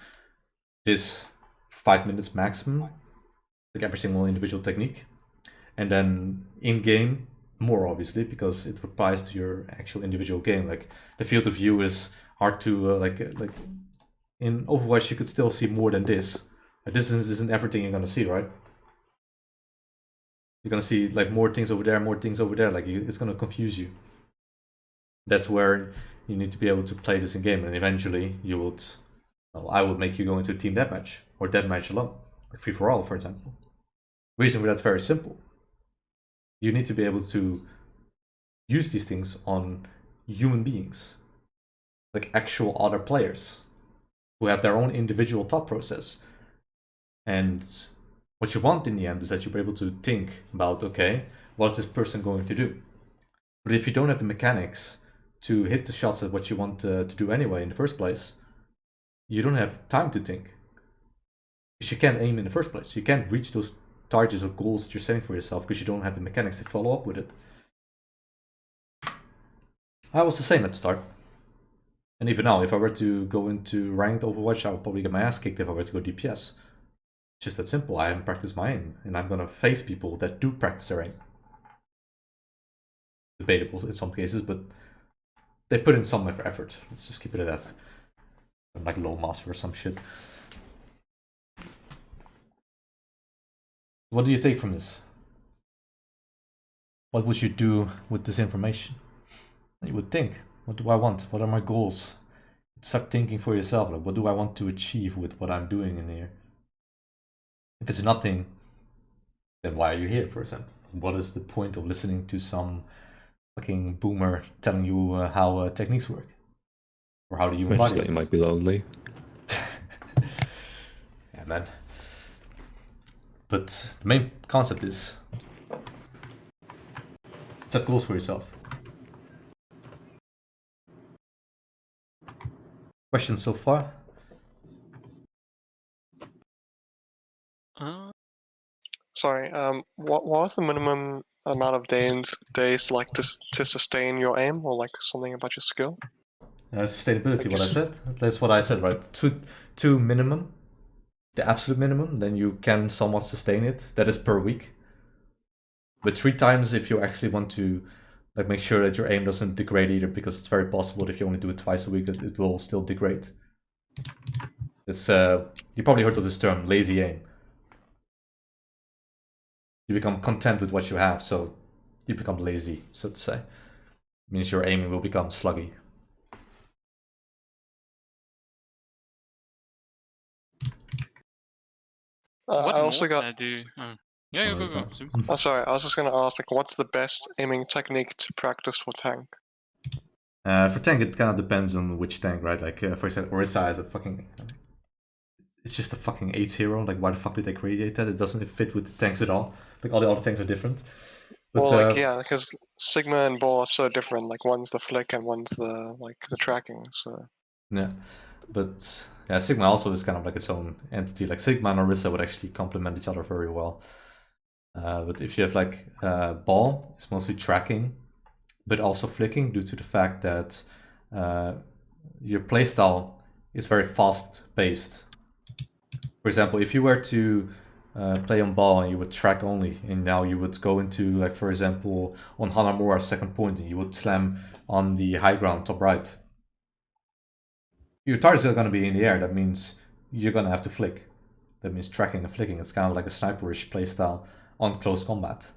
this 5 minutes maximum, like every single individual technique, and then in game more obviously because it applies to your actual individual game. Like the field of view is hard to like in Overwatch you could still see more than this. Like, this isn't everything you're gonna see, right? You're gonna see like more things over there, like it's gonna confuse you. That's where you need to be able to play this in game, and eventually you would, well, I would make you go into a team deathmatch or deathmatch alone, like free for all, for example. Reason for that's very simple. You need to be able to use these things on human beings, like actual other players who have their own individual thought process. And what you want in the end is that you're able to think about, okay, what is this person going to do? But if you don't have the mechanics to hit the shots at what you want to do anyway in the first place, you don't have time to think. Because you can't aim in the first place. You can't reach those targets or goals that you're setting for yourself because you don't have the mechanics to follow up with it. I was the same at the start. And even now, if I were to go into ranked Overwatch, I would probably get my ass kicked if I were to go DPS. Just that simple. I haven't practiced my aim, and I'm gonna face people that do practice their aim. Debatable in some cases, but they put in some effort. Let's just keep it at that. I'm like low master or some shit. What do you take from this? What would you do with this information? You would think, what do I want? What are my goals? Start thinking for yourself, like, what do I want to achieve with what I'm doing in here? If it's nothing, then why are you here, for example? What is the point of listening to some fucking boomer telling you how techniques work? Or how the human body works? You might be lonely. Yeah, man. But the main concept is set goals for yourself. Questions so far? Sorry, what was the minimum amount of days like to sustain your aim, or like something about your skill? Sustainability, what I said. That's what I said, right? Two minimum, the absolute minimum, then you can somewhat sustain it. That is per week. But 3 times if you actually want to like make sure that your aim doesn't degrade either, because it's very possible that if you only do it twice a week, that it will still degrade. It's you probably heard of this term, lazy aim. You become content with what you have, so you become lazy, so to say. It means your aiming will become sluggy. I also got. Can I do? Yeah, go. Oh, sorry, I was just gonna ask, like, what's the best aiming technique to practice for tank? For tank, it kind of depends on which tank, right? Like, for example, Orisa is a fucking... It's just a fucking 8 hero. Like, why the fuck did they create that? It doesn't fit with the tanks at all. Like, all the other tanks are different. But, well, like, yeah, because Sigma and Ball are so different. Like, one's the flick and one's the tracking. So yeah, but yeah, Sigma also is kind of like its own entity. Like, Sigma and Orisa would actually complement each other very well. But if you have like Ball, it's mostly tracking, but also flicking due to the fact that your playstyle is very fast-paced. For example, if you were to play on Ball and you would track only, and now you would go into, like, for example, on Hanamura's second point, and you would slam on the high ground top right, your target's still going to be in the air. That means you're going to have to flick. That means tracking and flicking. It's kind of like a sniperish playstyle on close combat.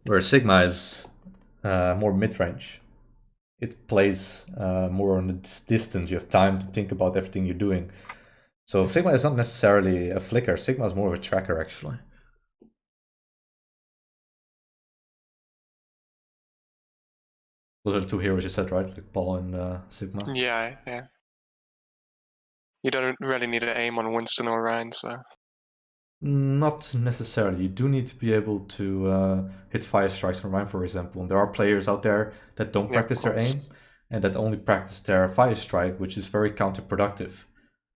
Whereas Sigma is more mid-range. It plays more on the distance. You have time to think about everything you're doing. So Sigma is not necessarily a flicker. Sigma is more of a tracker, actually. Those are the 2 heroes you said, right? Like Ball and Sigma. yeah. You don't really need to aim on Winston or Ryan, so. Not necessarily. You do need to be able to hit fire strikes from Ryan, for example. And there are players out there that don't practice their aim and that only practice their fire strike, which is very counterproductive.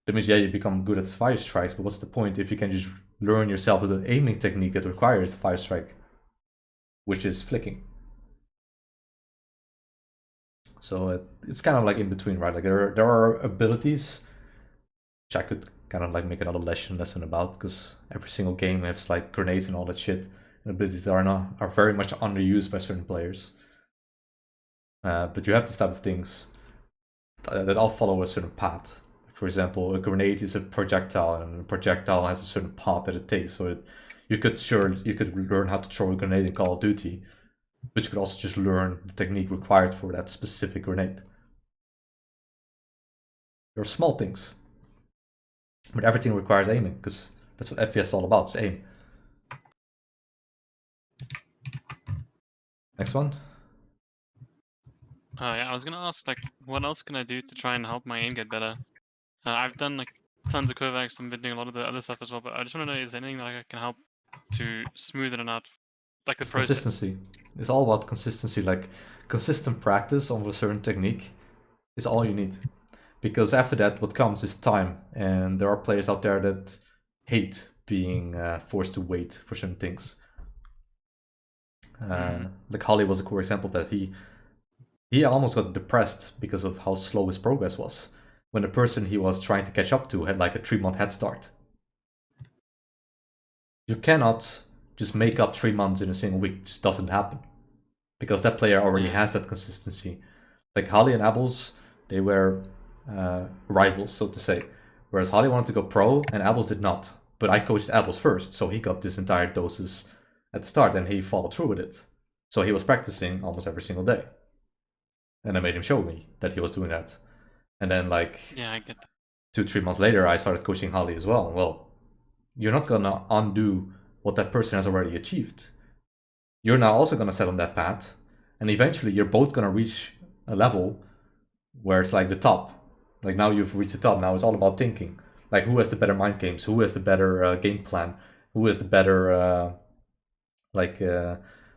That means, yeah, you become good at fire strikes, but what's the point if you can just learn yourself the aiming technique that requires the fire strike, which is flicking. So it's kind of like in between, right? Like there are abilities which I could kind of like make another lesson about, because every single game has like grenades and all that shit, and abilities that are very much underused by certain players. But you have these type of things that all follow a certain path. For example, a grenade is a projectile, and a projectile has a certain path that it takes. So you could learn how to throw a grenade in Call of Duty, but you could also just learn the technique required for that specific grenade. There are small things, but everything requires aiming, because that's what FPS is all about, it's aim. Next one. Yeah, I was gonna ask, like, what else can I do to try and help my aim get better? I've done like tons of Kovacs and been doing a lot of the other stuff as well, but I just want to know, is there anything that I can help to smoothen it out? Like the process. Consistency. It's all about consistency. Like, consistent practice on a certain technique is all you need. Because after that, what comes is time. And there are players out there that hate being forced to wait for certain things. Like Holly was a core example of that. He almost got depressed because of how slow his progress was, when the person he was trying to catch up to had like a 3-month head start. You cannot just make up 3 months in a single week. It just doesn't happen, because that player already has that consistency. Like Holly and Abels, they were rivals, so to say. Whereas Holly wanted to go pro and Abels did not. But I coached apples first, so he got this entire doses at the start, and he followed through with it. So he was practicing almost every single day. And I made him show me that he was doing that. And then like Yeah, I get that. 2-3 months later, I started coaching Holly as well. Well, you're not gonna undo what that person has already achieved. You're now also gonna set on that path, and eventually you're both gonna reach a level where it's like the top. Like now you've reached the top. Now it's all about thinking. Like who has the better mind games? Who has the better game plan? Who has the better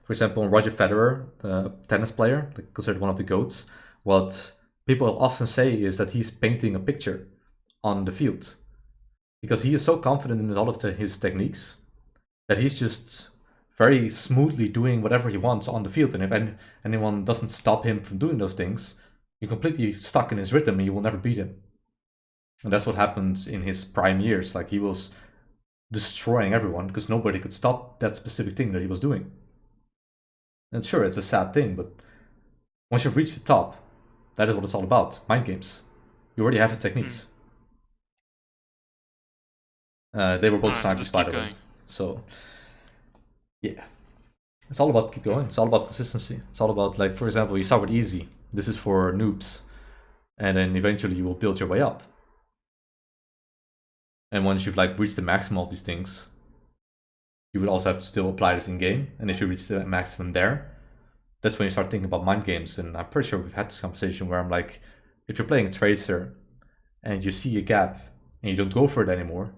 for example, Roger Federer, the tennis player, considered one of the GOATs, what people often say is that he's painting a picture on the field. Because he is so confident in all of his techniques that he's just very smoothly doing whatever he wants on the field. And if anyone doesn't stop him from doing those things, you're completely stuck in his rhythm and you will never beat him. And that's what happened in his prime years. Like he was destroying everyone because nobody could stop that specific thing that he was doing. And sure, it's a sad thing, but once you've reached the top, that is what it's all about. Mind games. You already have the techniques. They were both snipers, by the way. So, yeah. It's all about keep going. It's all about consistency. It's all about, like, for example, you start with easy. This is for noobs. And then eventually you will build your way up. And once you've, like, reached the maximum of these things, you would also have to still apply this in game. And if you reach the maximum there, that's when you start thinking about mind games. And I'm pretty sure we've had this conversation where I'm like, if you're playing Tracer and you see a gap and you don't go for it anymore,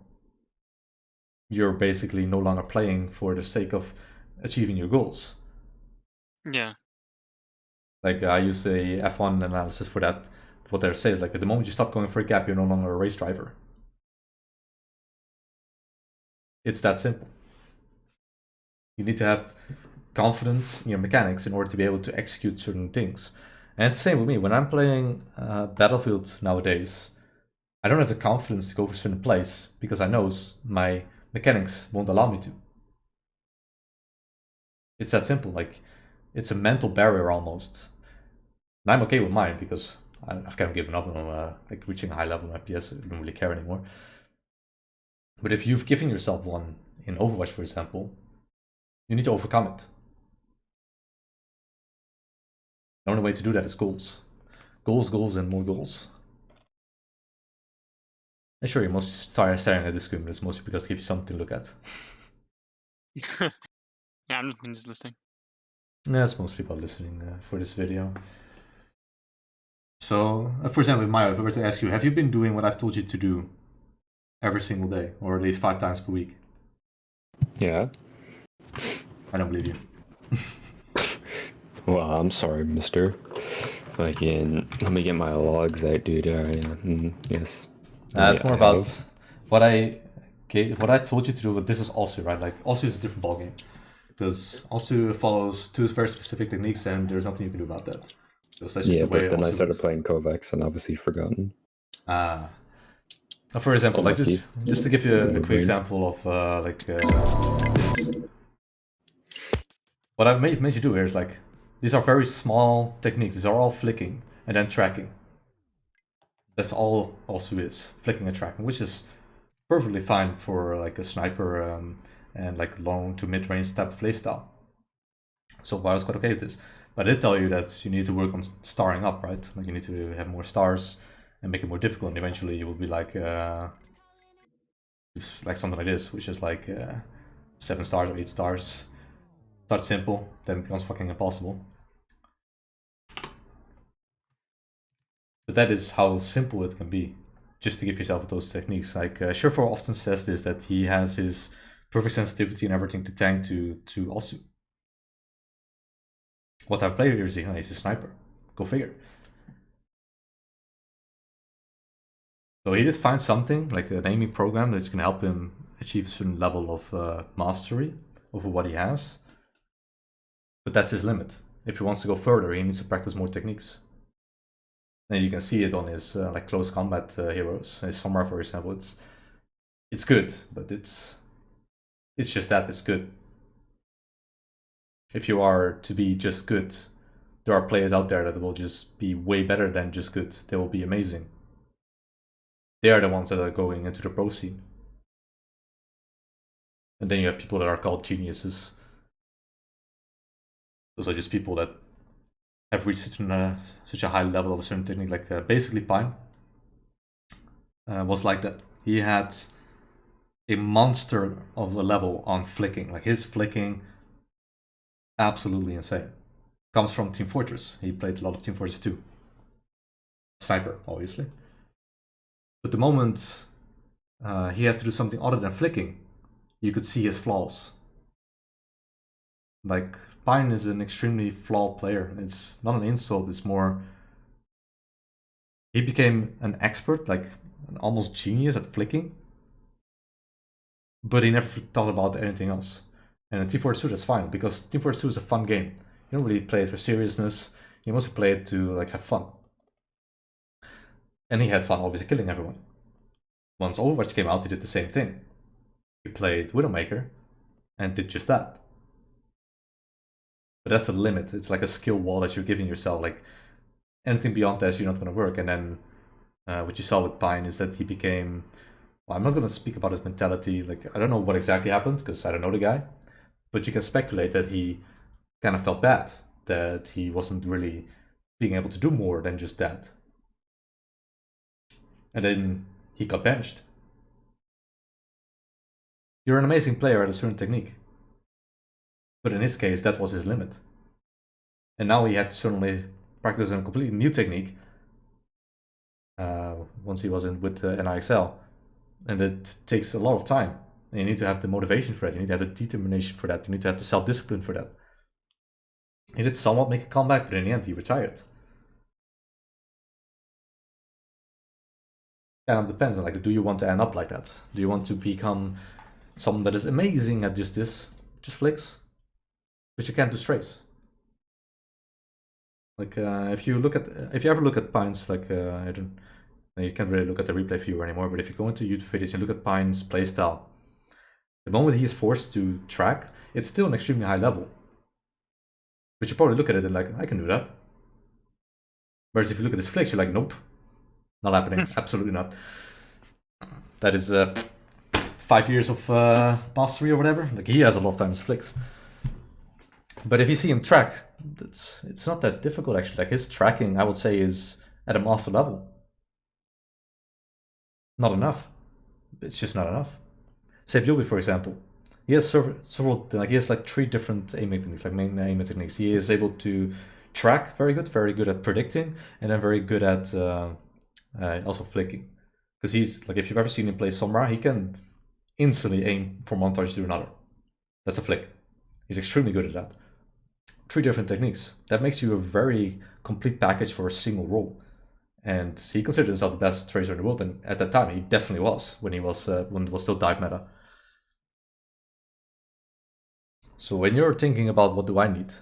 you're basically no longer playing for the sake of achieving your goals. Yeah. Like I use the F1 analysis for that. What they're saying is like at the moment you stop going for a gap, you're no longer a race driver. It's that simple. You need to have confidence in your mechanics in order to be able to execute certain things. And it's the same with me. When I'm playing Battlefield nowadays, I don't have the confidence to go for a certain place because I know my mechanics won't allow me to. It's that simple. Like, it's a mental barrier almost. And I'm okay with mine because I've kind of given up on like reaching a high level in FPS. I don't really care anymore. But if you've given yourself one in Overwatch, for example, you need to overcome it. The only way to do that is goals. Goals, goals, and more goals. And sure, you're mostly staring at the screen, but it's mostly because it gives you something to look at. Yeah, I'm just listening. Yeah, it's mostly about listening for this video. So, for example, Maya, if I were to ask you, have you been doing what I've told you to do every single day, or at least 5 times per week? Yeah. I don't believe you. Well, I'm sorry, mister. Let me get my logs out, dude. Yes. It's more about what I told you to do, but this is also right. Like, also is a different ballgame. Because also follows 2 very specific techniques, and there's nothing you can do about that. That's just the way but then I started is. playing Kovacs and obviously forgotten. For example, like just to give you a quick example of this. What I made you do here is like, these are very small techniques. These are all flicking and then tracking. That's all also is, flicking and tracking, which is perfectly fine for like a sniper and like long to mid-range type of playstyle. So I was quite okay with this. But I did tell you that you need to work on starring up, right? Like you need to have more stars and make it more difficult, and eventually you will be like something like this, which is like 7 stars or 8 stars. Starts simple, then it becomes fucking impossible. But that is how simple it can be, just to give yourself those techniques. Like Surefour often says this, that he has his perfect sensitivity and everything to tank to Osu. What type of player is he? He's a sniper. Go figure. So he did find something, like an aiming program that's going to help him achieve a certain level of mastery over what he has. But that's his limit. If he wants to go further, he needs to practice more techniques. And you can see it on his like close combat heroes. His Sombra, for example, it's good, but it's just that it's good. If you are to be just good, there are players out there that will just be way better than just good. They will be amazing. They are the ones that are going into the pro scene. And then you have people that are called geniuses. Those are just people that have reached such a high level of a certain technique. Like basically Pine was like that. He had a monster of a level on flicking. Like his flicking, absolutely insane. Comes from Team Fortress. He played a lot of Team Fortress 2. Sniper, obviously. But the moment he had to do something other than flicking, you could see his flaws. Like, Pine is an extremely flawed player. It's not an insult, it's more... He became an expert, like an almost genius at flicking. But he never thought about anything else. And in Team Fortress 2, that's fine, because Team Fortress 2 is a fun game. You don't really play it for seriousness, you mostly play it to like have fun. And he had fun obviously killing everyone. Once Overwatch came out, he did the same thing. He played Widowmaker and did just that. But that's the limit. It's like a skill wall that you're giving yourself. Like anything beyond that, you're not going to work. And then what you saw with Pine is that he became... Well, I'm not going to speak about his mentality. Like I don't know what exactly happened because I don't know the guy. But you can speculate that he kind of felt bad that he wasn't really being able to do more than just that. And then he got benched. You're an amazing player at a certain technique. But in his case, that was his limit. And now he had to suddenly practice a completely new technique once he was in with NIXL. And it takes a lot of time. And you need to have the motivation for that. You need to have the determination for that. You need to have the self-discipline for that. He did somewhat make a comeback, but in the end he retired. Kind of depends on, like, do you want to end up like that? Do you want to become someone that is amazing at just flicks, but you can't do strafes? Like if you ever look at Pine's, like you can't really look at the replay viewer anymore, but if you go into YouTube videos and look at Pine's playstyle, the moment he is forced to track, it's still an extremely high level. But you probably look at it and like, I can do that. Whereas if you look at his flicks, you're like, nope, not happening. Absolutely not. That is 5 years of mastery or whatever. Like he has a lot of time in his flicks. But if you see him track, it's not that difficult actually. Like his tracking, I would say, is at a master level. Not enough. It's just not enough. Save Yubi, for example. He has several, like he has like 3 different aiming techniques, like main aiming techniques. He is able to track very good at predicting, and then very good at also flicking. Because he's like, if you've ever seen him play Sombra, he can instantly aim from one target to another. That's a flick. He's extremely good at that. 3 different techniques. That makes you a very complete package for a single role. And he considered himself the best tracer in the world, and at that time he definitely was, when he was when it was still dive meta. So when you're thinking about what do I need,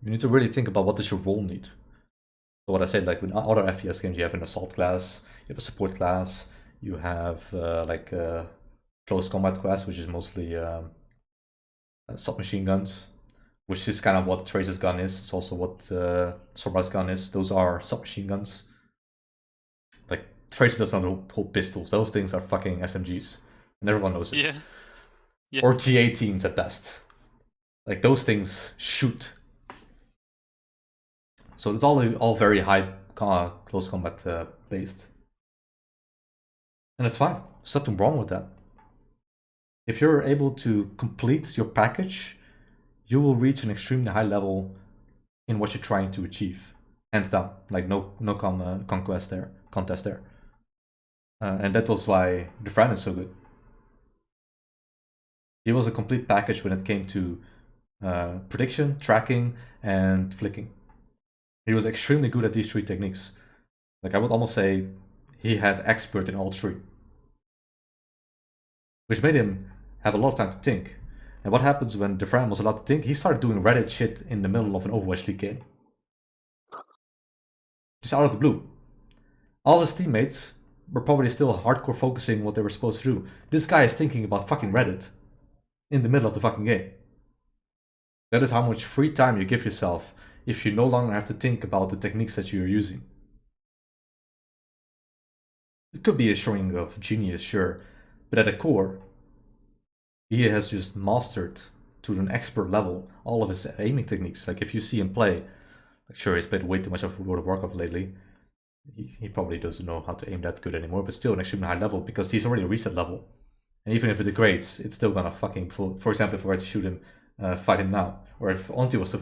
you need to really think about what does your role need. So what I said, like with other FPS games, you have an assault class, you have a support class, you have like a close combat class, which is mostly submachine guns, which is kind of what Tracer's gun is. It's also what Sombra's gun is. Those are submachine guns. Like Tracer does not hold pistols. Those things are fucking SMGs, and everyone knows it. Yeah. Or G18s at best. Like those things shoot. So it's all very high close combat based. And that's fine. There's nothing wrong with that. If you're able to complete your package, you will reach an extremely high level in what you're trying to achieve. Hands down. Like no contest there. And that was why Defran is so good. He was a complete package when it came to prediction, tracking, and flicking. He was extremely good at these 3 techniques. Like I would almost say he had expert in all 3. Which made him have a lot of time to think. And what happens when Defran was allowed to think? He started doing Reddit shit in the middle of an Overwatch League game. Just out of the blue. All his teammates were probably still hardcore focusing what they were supposed to do. This guy is thinking about fucking Reddit in the middle of the fucking game. That is how much free time you give yourself if you no longer have to think about the techniques that you're using. It could be a showing of genius, sure, but at the core, he has just mastered to an expert level all of his aiming techniques. Like if you see him play, like sure he's played way too much of World of Warcraft lately. He probably doesn't know how to aim that good anymore, but still an extremely high level because he's already a reset level. And even if it degrades, it's still gonna fucking pull. For example, if I were to shoot him, fight him now, or if Auntie was to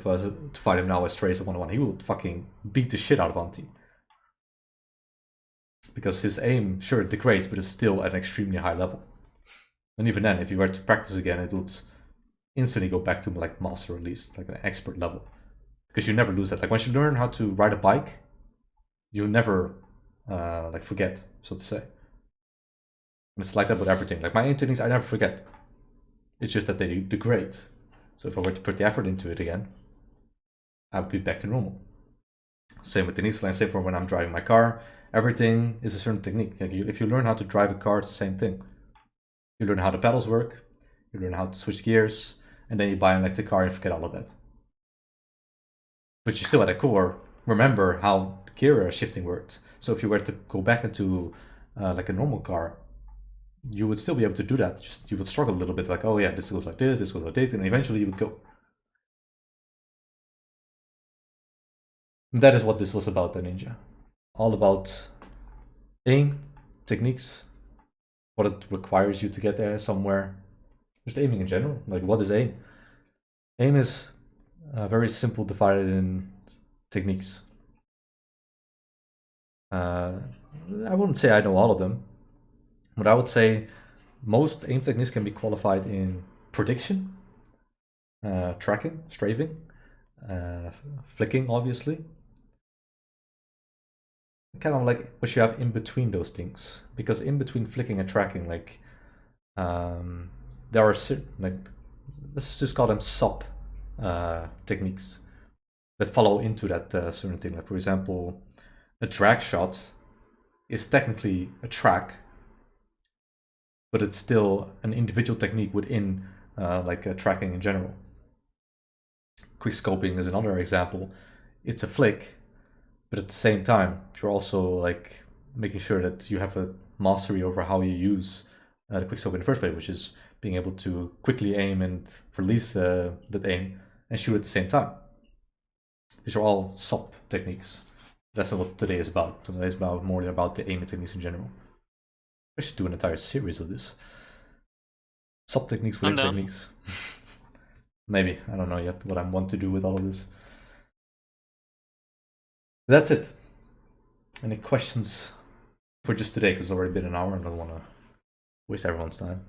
fight him now as Tracer 1-1, he would fucking beat the shit out of Auntie. Because his aim, sure, it degrades, but it's still at an extremely high level. And even then, if you were to practice again, it would instantly go back to like master, at least, like an expert level. Because you never lose that. Like once you learn how to ride a bike, you never like forget, so to say. And it's like that with everything. Like my aim techniques, I never forget. It's just that they degrade. So if I were to put the effort into it again, I would be back to normal. Same with techniques, like same for when I'm driving my car. Everything is a certain technique. Like if you learn how to drive a car, it's the same thing. You learn how the pedals work, you learn how to switch gears, and then you buy an electric car and forget all of that. But you still at a core remember how gear shifting worked. So if you were to go back into like a normal car, you would still be able to do that. Just you would struggle a little bit, like, oh yeah, this goes like this goes like this, and eventually you would go. And that is what this was about, the Ninja. All about aim, techniques, what it requires you to get there somewhere. Just aiming in general. Like, what is aim? Aim is very simple, divided in techniques. I wouldn't say I know all of them, but I would say most aim techniques can be qualified in prediction, tracking, strafing, flicking, obviously. Kind of like what you have in between those things, because in between flicking and tracking, like there are certain, like, let's just call them sub techniques that follow into that certain thing. Like for example, a drag shot is technically a track, but it's still an individual technique within like tracking in general. Quick scoping is another example. It's a flick, but at the same time, you're also like making sure that you have a mastery over how you use the quick scope in the first place, which is being able to quickly aim and release that aim and shoot at the same time. These are all sub techniques. That's not what today is about. Today is about more about the aiming techniques in general. I should do an entire series of this. Sub techniques within techniques. Maybe, I don't know yet what I want to do with all of this. That's it. Any questions for just today? Because it's already been an hour and I don't want to waste everyone's time.